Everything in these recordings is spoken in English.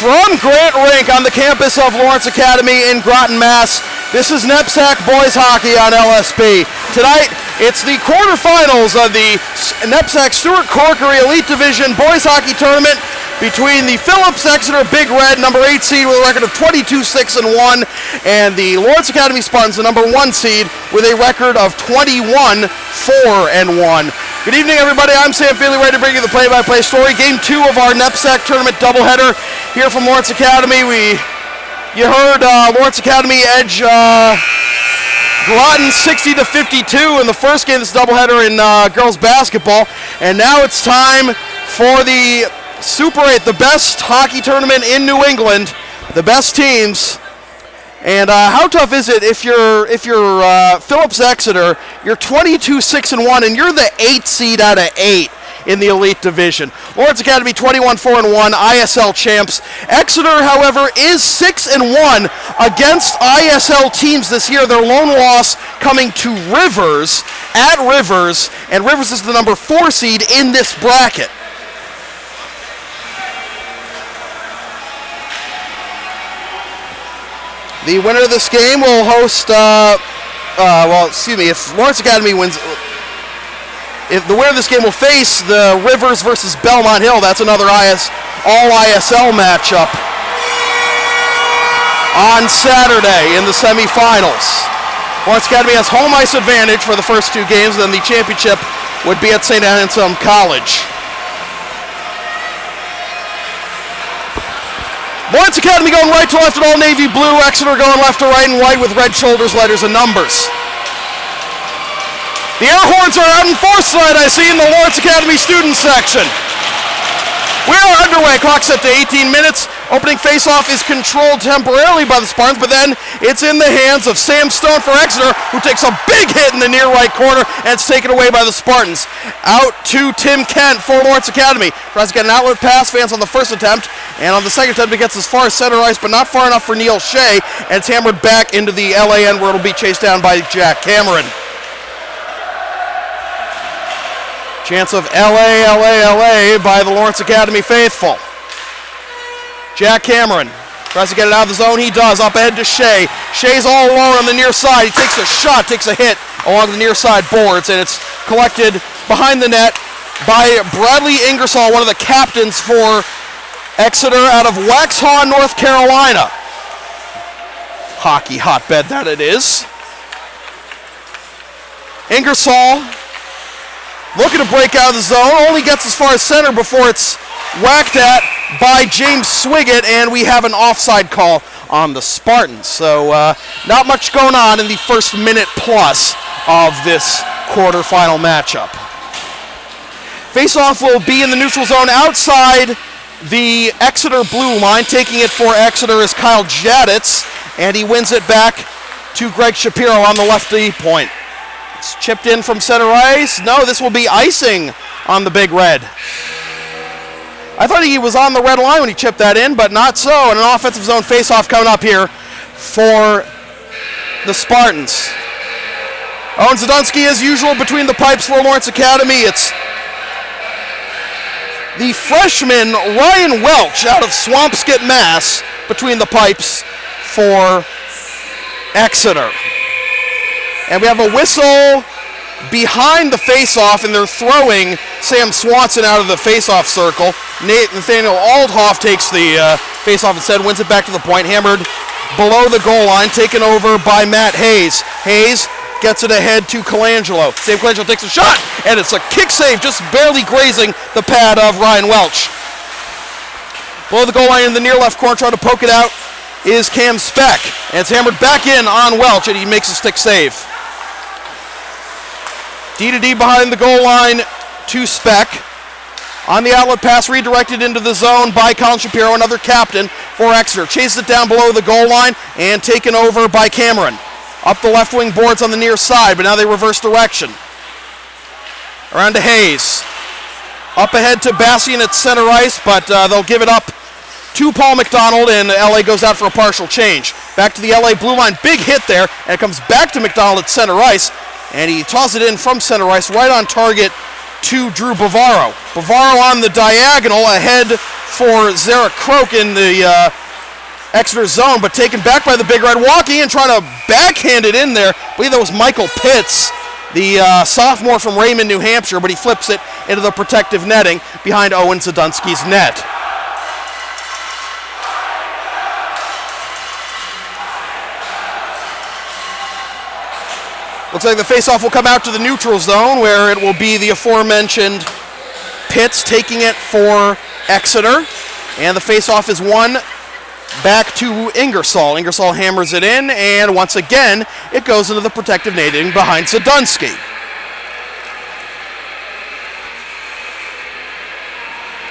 From Grant Rink on the campus of Lawrence Academy in Groton, Mass., this is NEPSAC Boys Hockey on LSP. Tonight, it's the quarterfinals of the NEPSAC Stuart Corkery Elite Division Boys Hockey Tournament between the Phillips Exeter Big Red, number 8 seed with a record of 22-6-1, and the Lawrence Academy Spartans, the number 1 seed, with a record of 21-4-1. Good evening, everybody. I'm Sam Feely, ready to bring you the play-by-play story. Game 2 of our NEPSAC tournament doubleheader here from Lawrence Academy. You heard Lawrence Academy edge Groton 60-52 in the first game of this doubleheader in girls basketball, and now it's time for the Super 8, the best hockey tournament in New England, the best teams. And how tough is it if you're Phillips Exeter, you're 22-6-1, and you're the 8th seed out of 8 in the Elite Division. Lawrence Academy 21-4-1, ISL champs. Exeter, however, is 6-1 against ISL teams this year. Their lone loss coming to Rivers at Rivers, and Rivers is the number 4 seed in this bracket. The winner of this game will host, if Lawrence Academy wins, if the winner of this game will face the Rivers versus Belmont Hill. That's another all-ISL matchup on Saturday in the semifinals. Lawrence Academy has home ice advantage for the first 2 games, then the championship would be at St. Anselm College. Lawrence Academy going right to left in all navy blue. Exeter going left to right in white with red shoulders, letters, and numbers. The air horns are out in force tonight, I see, in the Lawrence Academy student section. We are underway. Clock set to 18 minutes. Opening faceoff is controlled temporarily by the Spartans, but then it's in the hands of Sam Stone for Exeter, who takes a big hit in the near right corner, and it's taken away by the Spartans. Out to Tim Kent for Lawrence Academy. Tries to get an outlet pass, fans on the first attempt, and on the second attempt it gets as far as center ice, but not far enough for Neil Shea, and it's hammered back into the LAN where it'll be chased down by Jack Cameron. Chance of LA by the Lawrence Academy faithful. Jack Cameron tries to get it out of the zone. He does. Up ahead to Shea. Shea's all alone on the near side. He takes a shot, takes a hit along the near side boards, and it's collected behind the net by Bradley Ingersoll, one of the captains for Exeter out of Waxhaw, North Carolina. Hockey hotbed that it is. Ingersoll looking to break out of the zone, only gets as far as center before it's whacked at by James Swiggett, and we have an offside call on the Spartans. So not much going on in the first minute plus of this quarterfinal matchup. Faceoff will be in the neutral zone outside the Exeter blue line. Taking it for Exeter is Kyle Jaditz, and he wins it back to Greg Shapiro on the lefty point. It's chipped in from center ice. No, this will be icing on the Big Red. I thought he was on the red line when he chipped that in, but not so. And an offensive zone faceoff coming up here for the Spartans. Owen Zadunski, as usual, between the pipes for Lawrence Academy. It's the freshman Ryan Welch out of Swampscott, Mass, between the pipes for Exeter. And we have a whistle behind the faceoff, and they're throwing Sam Swanson out of the faceoff circle. Nathaniel Aldhoff takes the faceoff instead, wins it back to the point, hammered below the goal line, taken over by Matt Hayes. Hayes gets it ahead to Colangelo. Sam Colangelo takes a shot, and it's a kick save, just barely grazing the pad of Ryan Welch. Below the goal line in the near left corner, trying to poke it out, is Cam Speck. And it's hammered back in on Welch, and he makes a stick save. D-to-D behind the goal line to Speck. On the outlet pass, redirected into the zone by Colin Shapiro, another captain for Exeter. Chases it down below the goal line and taken over by Cameron. Up the left wing boards on the near side, but now they reverse direction. Around to Hayes. Up ahead to Bassian at center ice, but they'll give it up to Paul McDonald, and LA goes out for a partial change. Back to the LA blue line, big hit there, and it comes back to McDonald at center ice, and he tosses it in from center ice right on target to Drew Bavaro. Bavaro on the diagonal ahead for Zara Croak in the Exeter zone, but taken back by the Big Red. Walking in, trying to backhand it in there. I believe that was Michael Pitts, the sophomore from Raymond, New Hampshire, but he flips it into the protective netting behind Owen Zadunski's net. Looks like the faceoff will come out to the neutral zone, where it will be the aforementioned Pitts taking it for Exeter. And the faceoff is won back to Ingersoll. Ingersoll hammers it in, and once again, it goes into the protective netting behind Zadunski.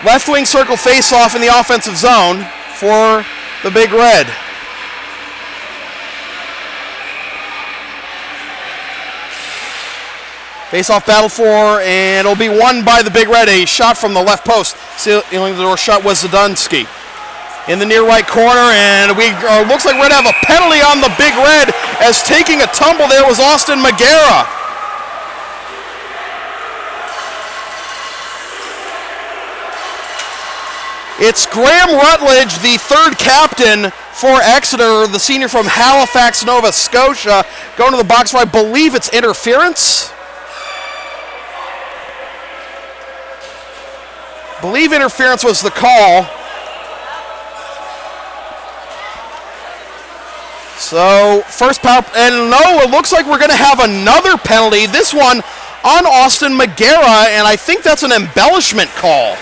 Left wing circle faceoff in the offensive zone for the Big Red. Face-off battle for, and it'll be won by the Big Red. A shot from the left post. Sealing the door shot was Zadunski. In the near right corner, and looks like we're going to have a penalty on the Big Red, as taking a tumble there was Austin Magera. It's Graham Rutledge, the third captain for Exeter, the senior from Halifax, Nova Scotia, going to the box where I believe it's interference. Believe interference was the call. So first power, and no, it looks like we're going to have another penalty. This one on Austin Magera, and I think that's an embellishment call.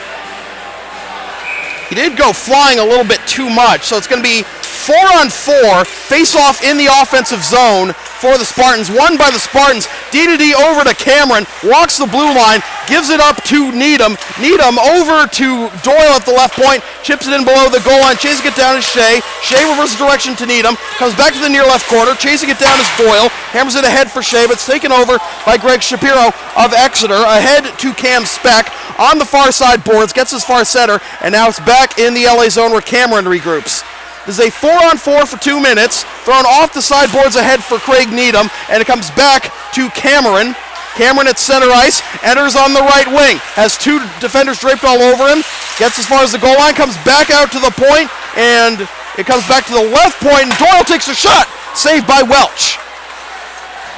He did go flying a little bit too much, so it's going to be 4-on-4, face-off in the offensive zone for the Spartans. Won by the Spartans. D-to-D over to Cameron, walks the blue line, gives it up to Needham. Needham over to Doyle at the left point, chips it in below the goal line, chasing it down is Shea. Shea reverses direction to Needham, comes back to the near left corner, chasing it down is Doyle, hammers it ahead for Shea, but it's taken over by Greg Shapiro of Exeter. Ahead to Cam Speck on the far side boards, gets as far center, and now it's back in the LA zone where Cameron regroups. This is a 4-on-4 for 2 minutes, thrown off the sideboards ahead for Craig Needham, and it comes back to Cameron. Cameron at center ice, enters on the right wing, has two defenders draped all over him, gets as far as the goal line, comes back out to the point, and it comes back to the left point, and Doyle takes a shot, saved by Welch.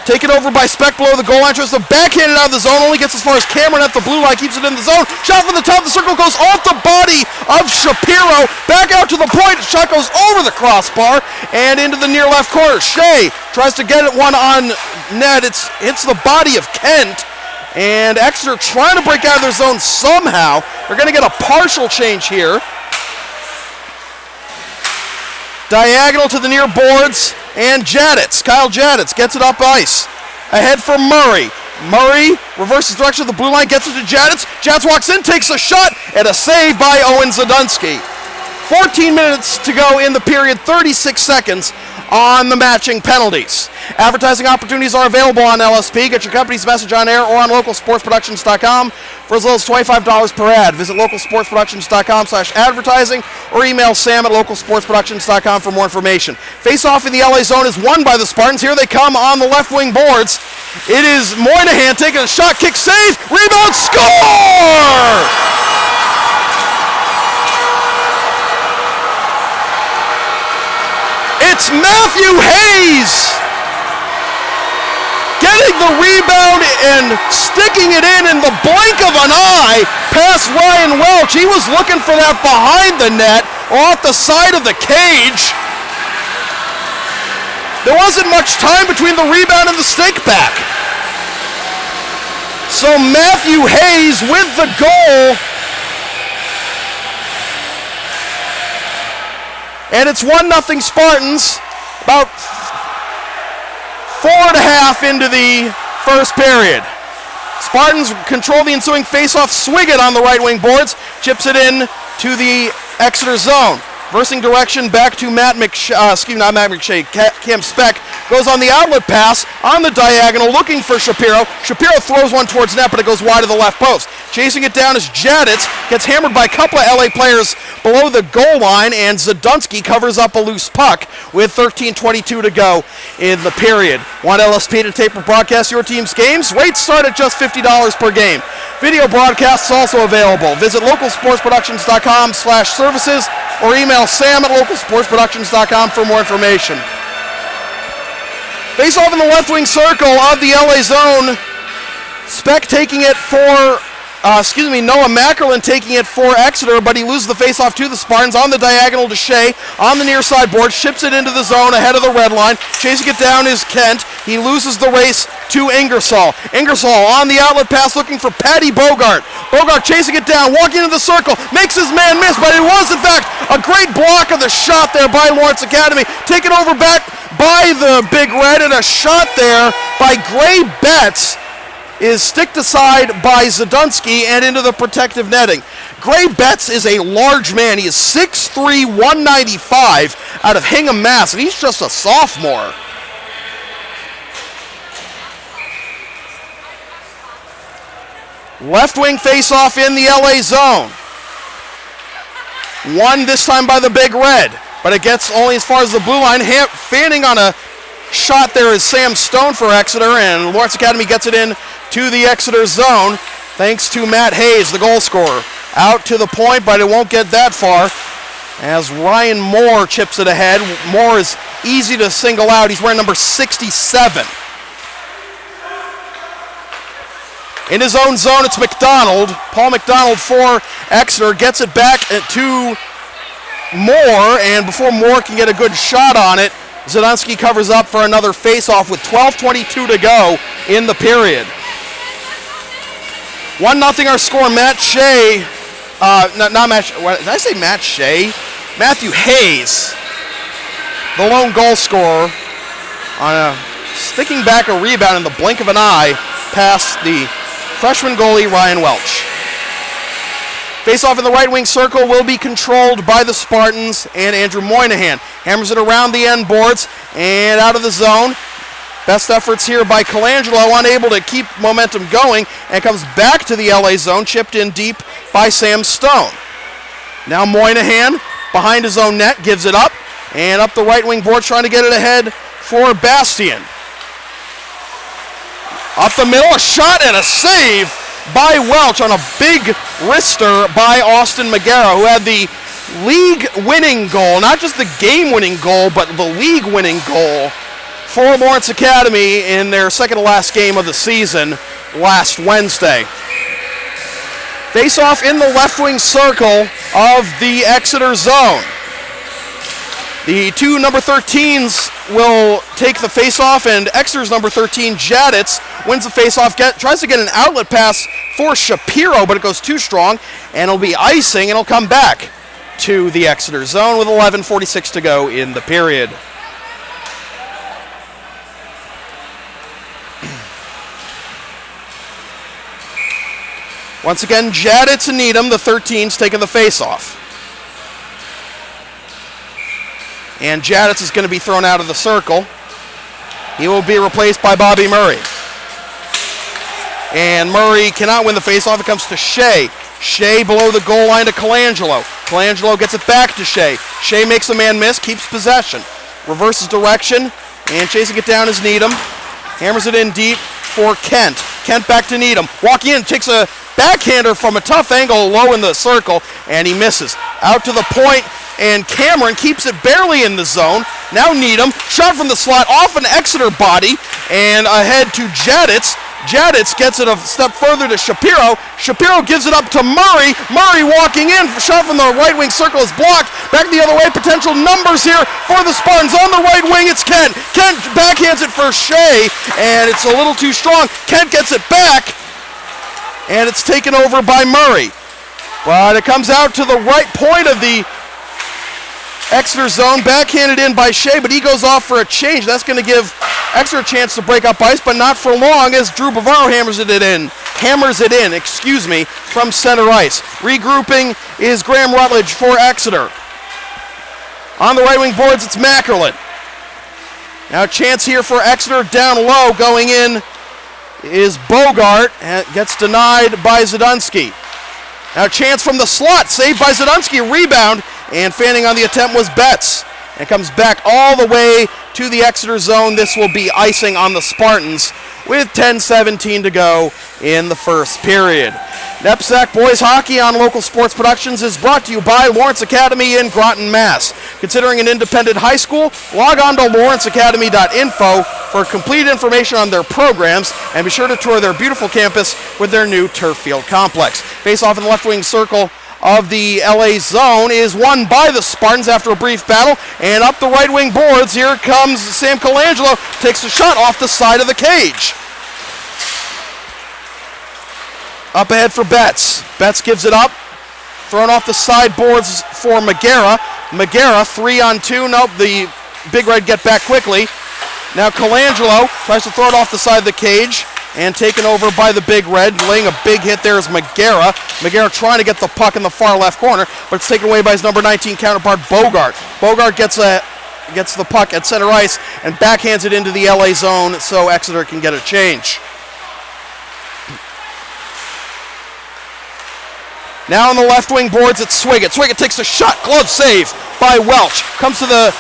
Taken over by Speck below the goal line, tries to backhand it out of the zone, only gets as far as Cameron at the blue line, keeps it in the zone. Shot from the top of the circle goes off the body of Shapiro, back out to the point, shot goes over the crossbar and into the near left corner. Shea tries to get it one on net, it hits the body of Kent, and Exeter trying to break out of their zone somehow. They're going to get a partial change here. Diagonal to the near boards, and Jaditz, Kyle Jaditz, gets it up ice. Ahead for Murray. Murray reverses direction of the blue line, gets it to Jaditz. Jaditz walks in, takes a shot, and a save by Owen Zadunski. 14 minutes to go in the period, 36 seconds on the matching penalties. Advertising opportunities are available on LSP. Get your company's message on air or on localsportsproductions.com for as little as $25 per ad. Visit localsportsproductions.com/advertising or email sam@localsportsproductions.com for more information. Face-off in the LA zone is won by the Spartans. Here they come on the left wing boards. It is Moynihan taking a shot, kick, save, rebound, score! It's Matthew Hayes getting the rebound and sticking it in the blink of an eye past Ryan Welch. He was looking for that behind the net or off the side of the cage. There wasn't much time between the rebound and the stick back. So Matthew Hayes with the goal. And it's 1-0 Spartans, about 4.5 into the first period. Spartans control the ensuing faceoff. Swigert on the right wing boards, chips it in to the Exeter zone. Versing direction back to Cam Speck goes on the outlet pass on the diagonal looking for Shapiro. Shapiro throws one towards net, but it goes wide of the left post. Chasing it down is Jaditz, gets hammered by a couple of LA players below the goal line, and Zadunsky covers up a loose puck with 13:22 to go in the period. Want LSP to tape or broadcast your team's games? Rates start at just $50 per game. Video broadcasts also available. Visit localsportsproductions.com/services or email sam@localsportsproductions.com for more information. Face off in the left wing circle of the LA zone. Speck taking it for, Noah Mackerlin taking it for Exeter, but he loses the face-off to the Spartans on the diagonal to Shea on the near side board, ships it into the zone ahead of the red line. Chasing it down is Kent. He loses the race to Ingersoll. Ingersoll on the outlet pass looking for Patty Bogart. Bogart chasing it down, walking into the circle, makes his man miss, but it was in fact a great block of the shot there by Lawrence Academy. Taken over back by the Big Red, and a shot there by Gray Betts is sticked aside by Zadunsky and into the protective netting. Gray Betts is a large man. He is 6'3", 195 out of Hingham, Mass., and he's just a sophomore. Left wing face-off in the LA zone. Won this time by the Big Red, but it gets only as far as the blue line. Fanning on a shot there is Sam Stone for Exeter, and Lawrence Academy gets it in to the Exeter zone thanks to Matt Hayes, the goal scorer. Out to the point, but it won't get that far as Ryan Moore chips it ahead. Moore is easy to single out. He's wearing number 67. In his own zone, it's McDonald. Paul McDonald for Exeter gets it back to Moore, and before Moore can get a good shot on it, Zadunsky covers up for another face-off with 12:22 to go in the period. 1-0 our score. Matt Shea, not Matt, did I say Matt Shea? Matthew Hayes, the lone goal scorer, on a sticking back a rebound in the blink of an eye past the freshman goalie Ryan Welch. Face-off in the right wing circle will be controlled by the Spartans and Andrew Moynihan. Hammers it around the end boards and out of the zone. Best efforts here by Colangelo, unable to keep momentum going, and comes back to the LA zone, chipped in deep by Sam Stone. Now Moynihan, behind his own net, gives it up, and up the right wing board, trying to get it ahead for Bastian. Up the middle, a shot and a save by Welch on a big wrister by Austin Magara, who had the league-winning goal, not just the game-winning goal, but the league-winning goal for Lawrence Academy in their second-to-last game of the season last Wednesday. Face-off in the left-wing circle of the Exeter zone. The two number 13s will take the face-off, and Exeter's number 13, Jaditz, wins the face-off, tries to get an outlet pass for Shapiro, but it goes too strong, and it'll be icing, and it'll come back to the Exeter zone with 11:46 to go in the period. Once again, Jaditz and Needham, the 13s, taking the face-off. And Jaditz is going to be thrown out of the circle. He will be replaced by Bobby Murray. And Murray cannot win the faceoff. It comes to Shea. Shea below the goal line to Colangelo. Colangelo gets it back to Shea. Shea makes a man miss, keeps possession. Reverses direction, and chasing it down is Needham. Hammers it in deep for Kent. Kent back to Needham. Walking in, takes a backhander from a tough angle low in the circle, and he misses. Out to the point, and Cameron keeps it barely in the zone. Now Needham, shot from the slot off an Exeter body, and ahead to Jaditz. Jaditz gets it a step further to Shapiro. Shapiro gives it up to Murray. Murray walking in, shot from the right wing circle is blocked. Back the other way, potential numbers here for the Spartans. On the right wing, it's Kent. Kent backhands it for Shea, and it's a little too strong. Kent gets it back, and it's taken over by Murray. But it comes out to the right point of the Exeter zone, backhanded in by Shea, but he goes off for a change. That's going to give Exeter a chance to break up ice, but not for long as Drew Bavaro hammers it in, from center ice. Regrouping is Graham Rutledge for Exeter. On the right wing boards, it's Mackerlin. Now a chance here for Exeter down low. Going in is Bogart. And gets denied by Zadunsky. Now a chance from the slot. Saved by Zadunsky. Rebound. And fanning on the attempt was Betts. And comes back all the way to the Exeter zone. This will be icing on the Spartans with 10:17 to go in the first period. NEPSAC Boys Hockey on Local Sports Productions is brought to you by Lawrence Academy in Groton, Mass. Considering an independent high school, log on to lawrenceacademy.info for complete information on their programs, and be sure to tour their beautiful campus with their new turf field complex. Face off in the left wing circle of the LA zone is won by the Spartans after a brief battle, and up the right wing boards, here comes Sam Colangelo, takes a shot off the side of the cage. Up ahead for Betts. Betts gives it up, thrown off the sideboards for Magera. Magera 3-on-2, nope, the Big Red get back quickly. Now Colangelo tries to throw it off the side of the cage, and taken over by the Big Red. Laying a big hit there is Magera. Magera trying to get the puck in the far left corner, but it's taken away by his number 19 counterpart, Bogart. Bogart gets the puck at center ice and backhands it into the LA zone so Exeter can get a change. Now on the left wing boards, it's Swiggett. Swiggett takes a shot, glove save by Welch. Comes to the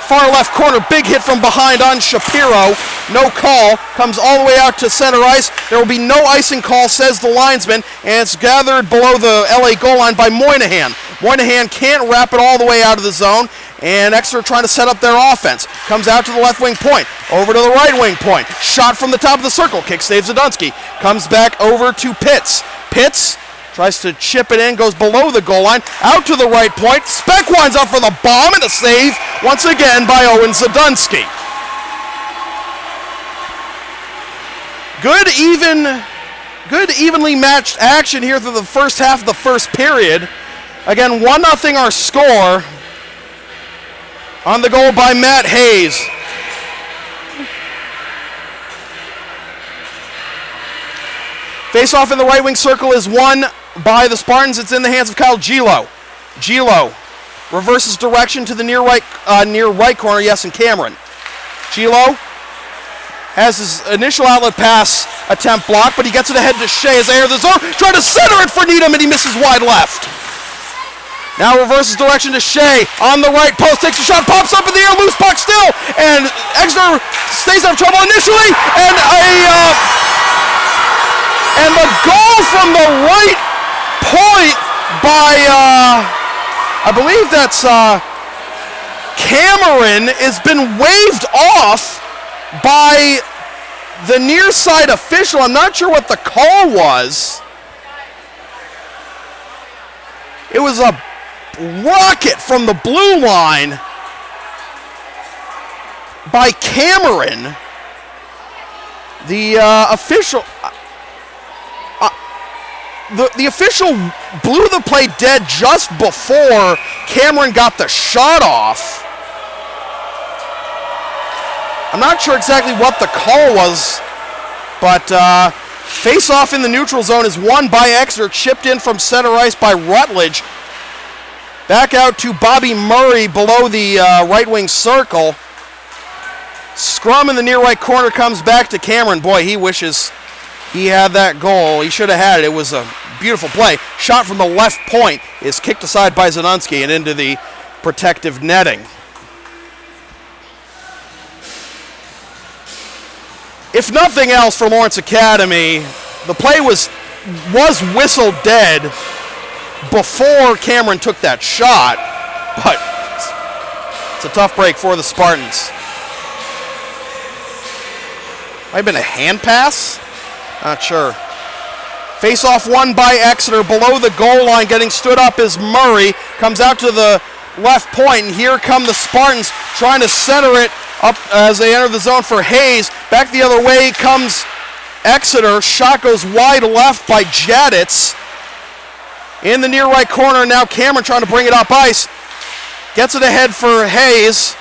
far left corner, big hit from behind on Shapiro. No call, comes all the way out to center ice. There will be no icing call, says the linesman, and it's gathered below the LA goal line by Moynihan. Moynihan can't wrap it all the way out of the zone, and Exeter trying to set up their offense. Comes out to the left wing point, over to the right wing point. Shot from the top of the circle, kick saves Zadunsky. Comes back over to Pitts. Pitts tries to chip it in, goes below the goal line, out to the right point. Speck winds up for the bomb, and a save once again by Owen Zadunsky. Good evenly matched action here through the first half of the first period. Again, 1-0 our score. On the goal by Matt Hayes. Face-off in the right wing circle is won by the Spartans. It's in the hands of Kyle Gilo. Gilo reverses direction to the near right corner, yes, and Cameron. Gilo has his initial outlet pass attempt blocked, but he gets it ahead to Shea as they enter the zone, trying to center it for Needham, and he misses wide left. Now reverses direction to Shea on the right post, takes a shot, pops up in the air, loose puck still, and Exeter stays out of trouble initially, and the goal from the right point by, I believe that's Cameron, has been waved off by the near side official. I'm not sure what the call was. It was a rocket from the blue line by Cameron. The official... The official blew the play dead just before Cameron got the shot off. I'm not sure exactly what the call was, but face-off in the neutral zone is won by Exeter, chipped in from center ice by Rutledge. Back out to Bobby Murray below the right wing circle. Scrum in the near right corner comes back to Cameron. Boy, he wishes he had that goal. He should have had it. It was a beautiful play. Shot from the left point is kicked aside by Zadunsky and into the protective netting. If nothing else for Lawrence Academy, the play was whistled dead before Cameron took that shot, but it's a tough break for the Spartans. Might have been a hand pass? Not sure. Face-off won by Exeter below the goal line. Getting stood up is Murray. Comes out to the left point, and here come the Spartans trying to center it up as they enter the zone for Hayes. Back the other way comes Exeter. Shot goes wide left by Jaditz. In the near right corner now, Cameron trying to bring it up ice. Gets it ahead for Hayes.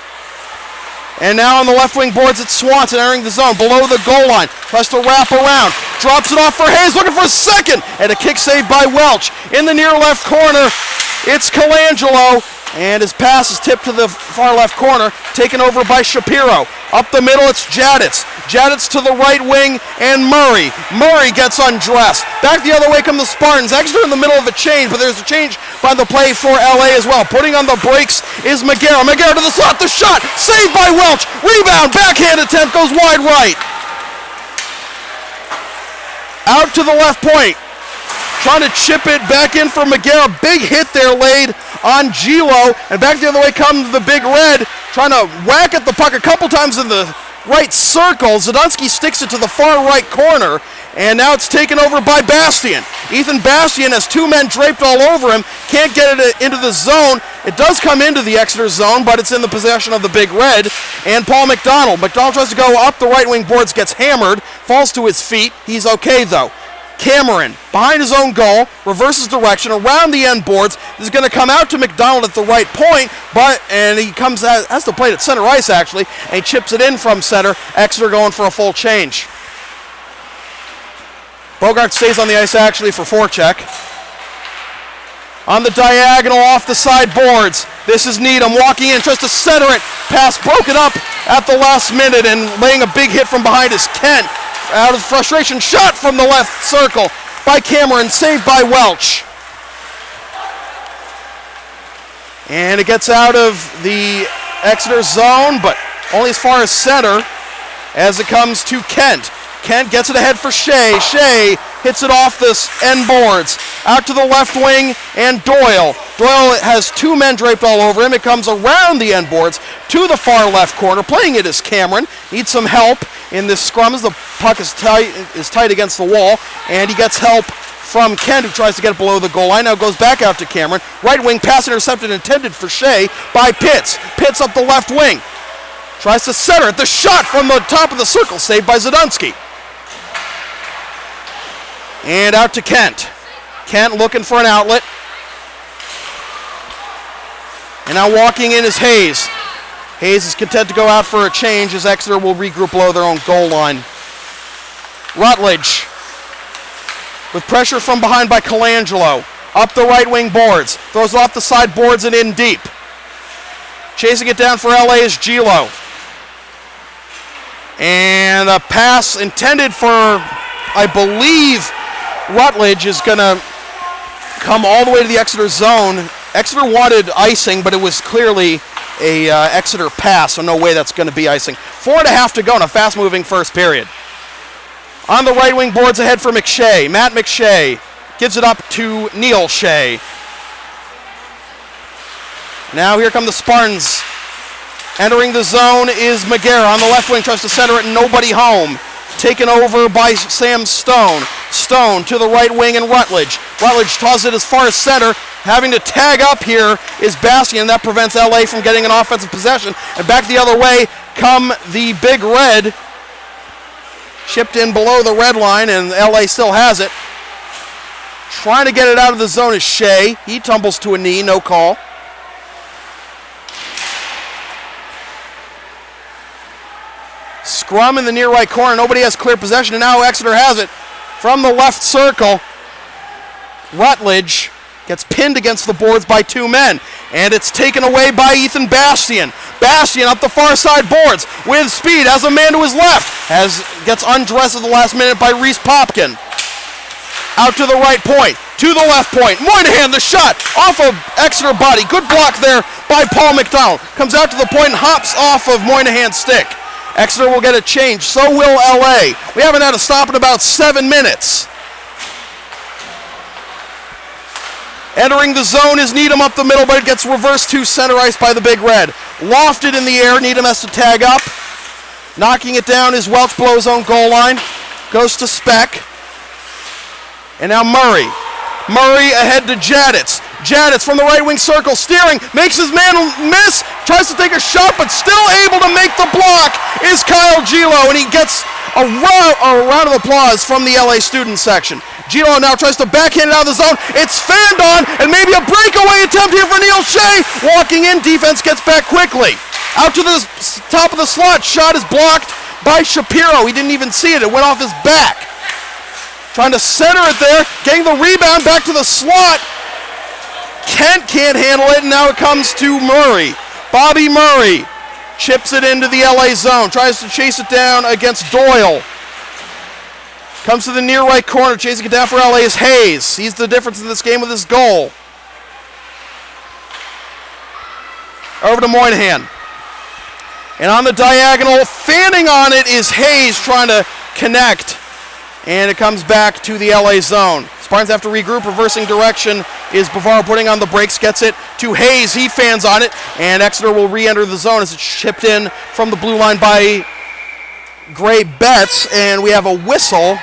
And now on the left wing boards, it's Swanson entering the zone below the goal line. Tries to wrap around. Drops it off for Hayes, looking for a second. And a kick saved by Welch. In the near left corner, it's Colangelo. And his pass is tipped to the far left corner, taken over by Shapiro. Up the middle, it's Jaditz. Jaditz to the right wing, and Murray. Murray gets undressed. Back the other way come the Spartans. Exeter in the middle of a change, but there's a change by the play for LA as well. Putting on the brakes is McGarrett. McGarrett to the slot, the shot, saved by Welch. Rebound, backhand attempt, goes wide right. Out to the left point. Trying to chip it back in for McGarrett. Big hit there laid on Gilo. And back the other way comes the Big Red. Trying to whack at the puck a couple times in the right circle. Zdunsky sticks it to the far right corner. And now it's taken over by Bastian. Ethan Bastian has two men draped all over him. Can't get it into the zone. It does come into the Exeter zone, but it's in the possession of the Big Red. And Paul McDonald. McDonald tries to go up the right wing boards, gets hammered, falls to his feet. He's okay though. Cameron, behind his own goal, reverses direction around the end boards. This is going to come out to McDonald at the right point, and he comes out, has to play it at center ice actually, and he chips it in from center. Exeter going for a full change. Bogart stays on the ice actually for forecheck. On the diagonal off the side boards, this is Needham walking in, tries to center it. Pass broken up at the last minute, and laying a big hit from behind is Kent. Out of frustration, shot from the left circle by Cameron, saved by Welch. And it gets out of the Exeter zone, but only as far as center as it comes to Kent. Kent gets it ahead for Shea. Shea hits it off the end boards. Out to the left wing, and Doyle. Doyle has two men draped all over him. It comes around the end boards to the far left corner. Playing it is Cameron. Needs some help in this scrum as the puck is tight against the wall, and he gets help from Kent, who tries to get it below the goal line. Now goes back out to Cameron. Right wing pass intercepted, intended for Shea by Pitts. Pitts up the left wing. Tries to center it. The shot from the top of the circle, saved by Zdunsky. And out to Kent. Kent looking for an outlet. And now walking in is Hayes. Hayes is content to go out for a change as Exeter will regroup below their own goal line. Rutledge, with pressure from behind by Colangelo. Up the right wing boards. Throws off the side boards and in deep. Chasing it down for LA is Gilo. And a pass intended for, I believe, Rutledge is going to come all the way to the Exeter zone. Exeter wanted icing, but it was clearly a Exeter pass, so no way that's going to be icing. 4.5 to go in a fast-moving first period. On the right wing boards ahead for McShay. Matt McShay gives it up to Neil Shea. Now here come the Spartans. Entering the zone is McGarrett on the left wing, tries to center it, and nobody home. Taken over by Sam Stone. Stone to the right wing and Rutledge. Rutledge tosses it as far as center. Having to tag up here is Bastian. That prevents LA from getting an offensive possession. And back the other way come the Big Red. Chipped in below the red line, and LA still has it. Trying to get it out of the zone is Shea. He tumbles to a knee, no call. Scrum in the near right corner. Nobody has clear possession, and now Exeter has it from the left circle. Rutledge gets pinned against the boards by two men, and it's taken away by Ethan Bastian. Bastian up the far side boards with speed, has a man to his left, gets undressed at the last minute by Reese Popkin. Out to the right point, to the left point. Moynihan, the shot off of Exeter body. Good block there by Paul McDonald. Comes out to the point and hops off of Moynihan's stick. Exeter will get a change, so will LA. We haven't had a stop in about 7 minutes. Entering the zone is Needham up the middle, but it gets reversed to center ice by the Big Red. Lofted in the air, Needham has to tag up. Knocking it down is Welch below his own goal line. Goes to Speck. And now Murray. Murray ahead to Jaditz. Jaditz from the right wing circle, steering, makes his man miss, tries to take a shot, but still able to make the block is Kyle Gilo, and he gets a round of applause from the LA student section. Gilo now tries to backhand it out of the zone. It's fanned on, and maybe a breakaway attempt here for Neil Shea. Walking in, defense gets back quickly. Out to the top of the slot, shot is blocked by Shapiro. He didn't even see it, it went off his back. Trying to center it there, getting the rebound back to the slot. Kent can't handle it, and now it comes to Murray. Bobby Murray chips it into the LA zone, tries to chase it down against Doyle. Comes to the near right corner, chasing it down for LA is Hayes. Sees the difference in this game with his goal. Over to Moynihan. And on the diagonal, fanning on it is Hayes trying to connect. And it comes back to the LA zone. Spartans have to regroup, reversing direction is Bavaro putting on the brakes, gets it to Hayes, he fans on it, and Exeter will re-enter the zone as it's chipped in from the blue line by Gray Betts, and we have a whistle.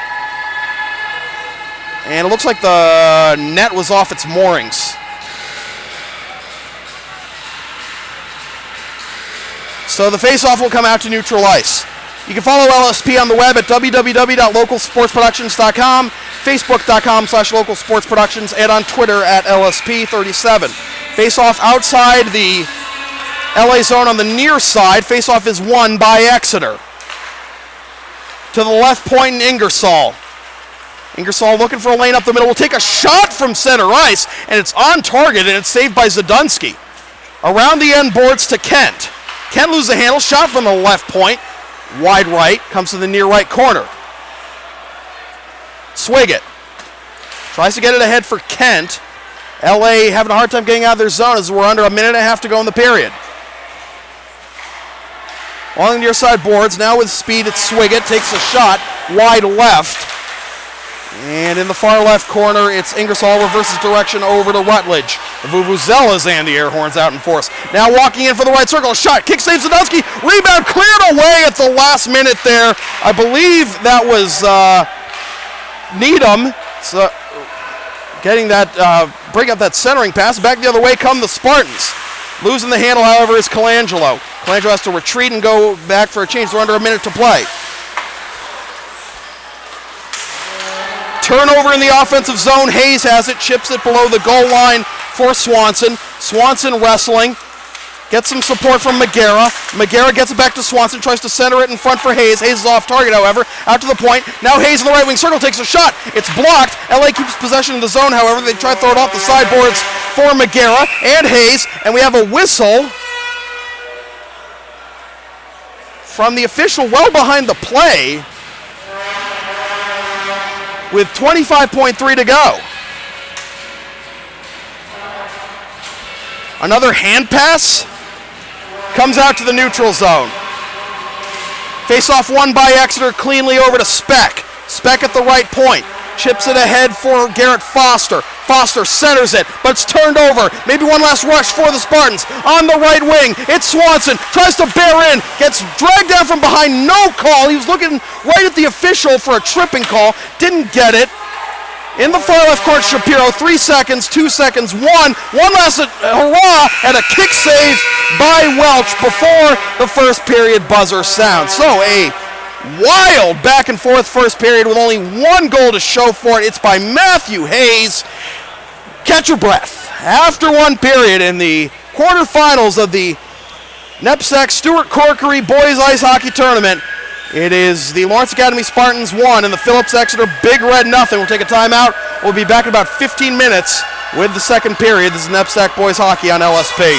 And it looks like the net was off its moorings. So the face-off will come out to neutral ice. You can follow LSP on the web at www.localsportsproductions.com, facebook.com/localsportsproductions, and on Twitter at LSP37. Face-off outside the LA zone on the near side. Face-off is won by Exeter. To the left point in Ingersoll. Ingersoll looking for a lane up the middle. Will take a shot from center ice, and it's on target, and it's saved by Zadunsky. Around the end boards to Kent. Kent loses the handle. Shot from the left point. Wide right. Comes to the near right corner. Swiggett. Tries to get it ahead for Kent. LA having a hard time getting out of their zone as we're under a minute and a half to go in the period. On the near side boards. Now with speed, it's Swiggett. Takes a shot. Wide left. And in the far left corner, it's Ingersoll, reverses direction over to Rutledge. Vuvuzella's and the air horns out in force. Now walking in for the right circle, shot, kick saves Zadunsky, rebound cleared away at the last minute there. I believe that was Needham. So getting that, bring up that centering pass. Back the other way come the Spartans. Losing the handle, however, is Colangelo. Colangelo has to retreat and go back for a change. They're under a minute to play. Turnover in the offensive zone. Hayes has it, chips it below the goal line for Swanson. Swanson wrestling. Gets some support from Magera. Magera gets it back to Swanson, tries to center it in front for Hayes. Hayes is off target, however, out to the point. Now Hayes in the right wing circle takes a shot. It's blocked. LA keeps possession of the zone, however. They try to throw it off the sideboards for Magera and Hayes, and we have a whistle from the official well behind the play, with 25.3 to go. Another hand pass comes out to the neutral zone. Face-off won by Exeter cleanly over to Speck. Speck at the right point. Chips it ahead for Garrett Foster. Foster centers it, but it's turned over. Maybe one last rush for the Spartans. On the right wing, it's Swanson. Tries to bear in. Gets dragged down from behind. No call. He was looking right at the official for a tripping call. Didn't get it. In the far left corner, Shapiro. 3 seconds, 2 seconds, one. One last hurrah, and a kick save by Welch before the first period buzzer sounds. So a wild back and forth first period with only one goal to show for it. It's by Matthew Hayes. Catch your breath. After one period in the quarterfinals of the NEPSAC Stuart Corkery Boys Ice Hockey Tournament, it is the Lawrence Academy Spartans 1 and the Phillips Exeter Big Red nothing. We'll take a timeout. We'll be back in about 15 minutes with the second period. This is NEPSAC Boys Hockey on LSP.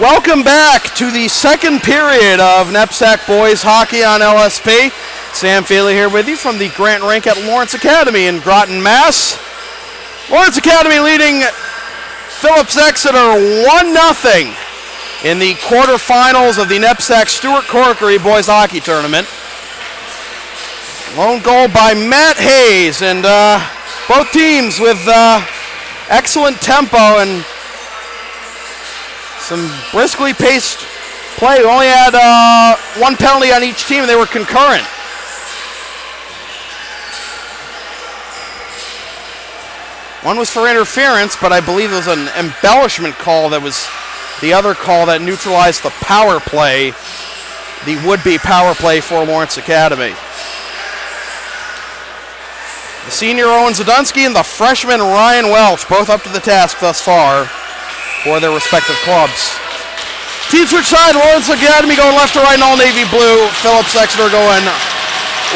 Welcome back to the second period of NEPSAC boys hockey on LSP. Sam Feely here with you from the Grant Rink at Lawrence Academy in Groton, Mass. Lawrence Academy leading Phillips Exeter 1-0 in the quarterfinals of the NEPSAC Stuart Corkery boys hockey tournament. Lone goal by Matt Hayes, and both teams with excellent tempo and some briskly paced play. We only had one penalty on each team, and they were concurrent. One was for interference, but I believe it was an embellishment call that was the other call that neutralized the power play, the would-be power play for Lawrence Academy. The senior Owen Zadunsky and the freshman Ryan Welch, both up to the task thus far for their respective clubs. Team switch side, Lawrence Academy going left to right in all navy blue. Phillips Exeter going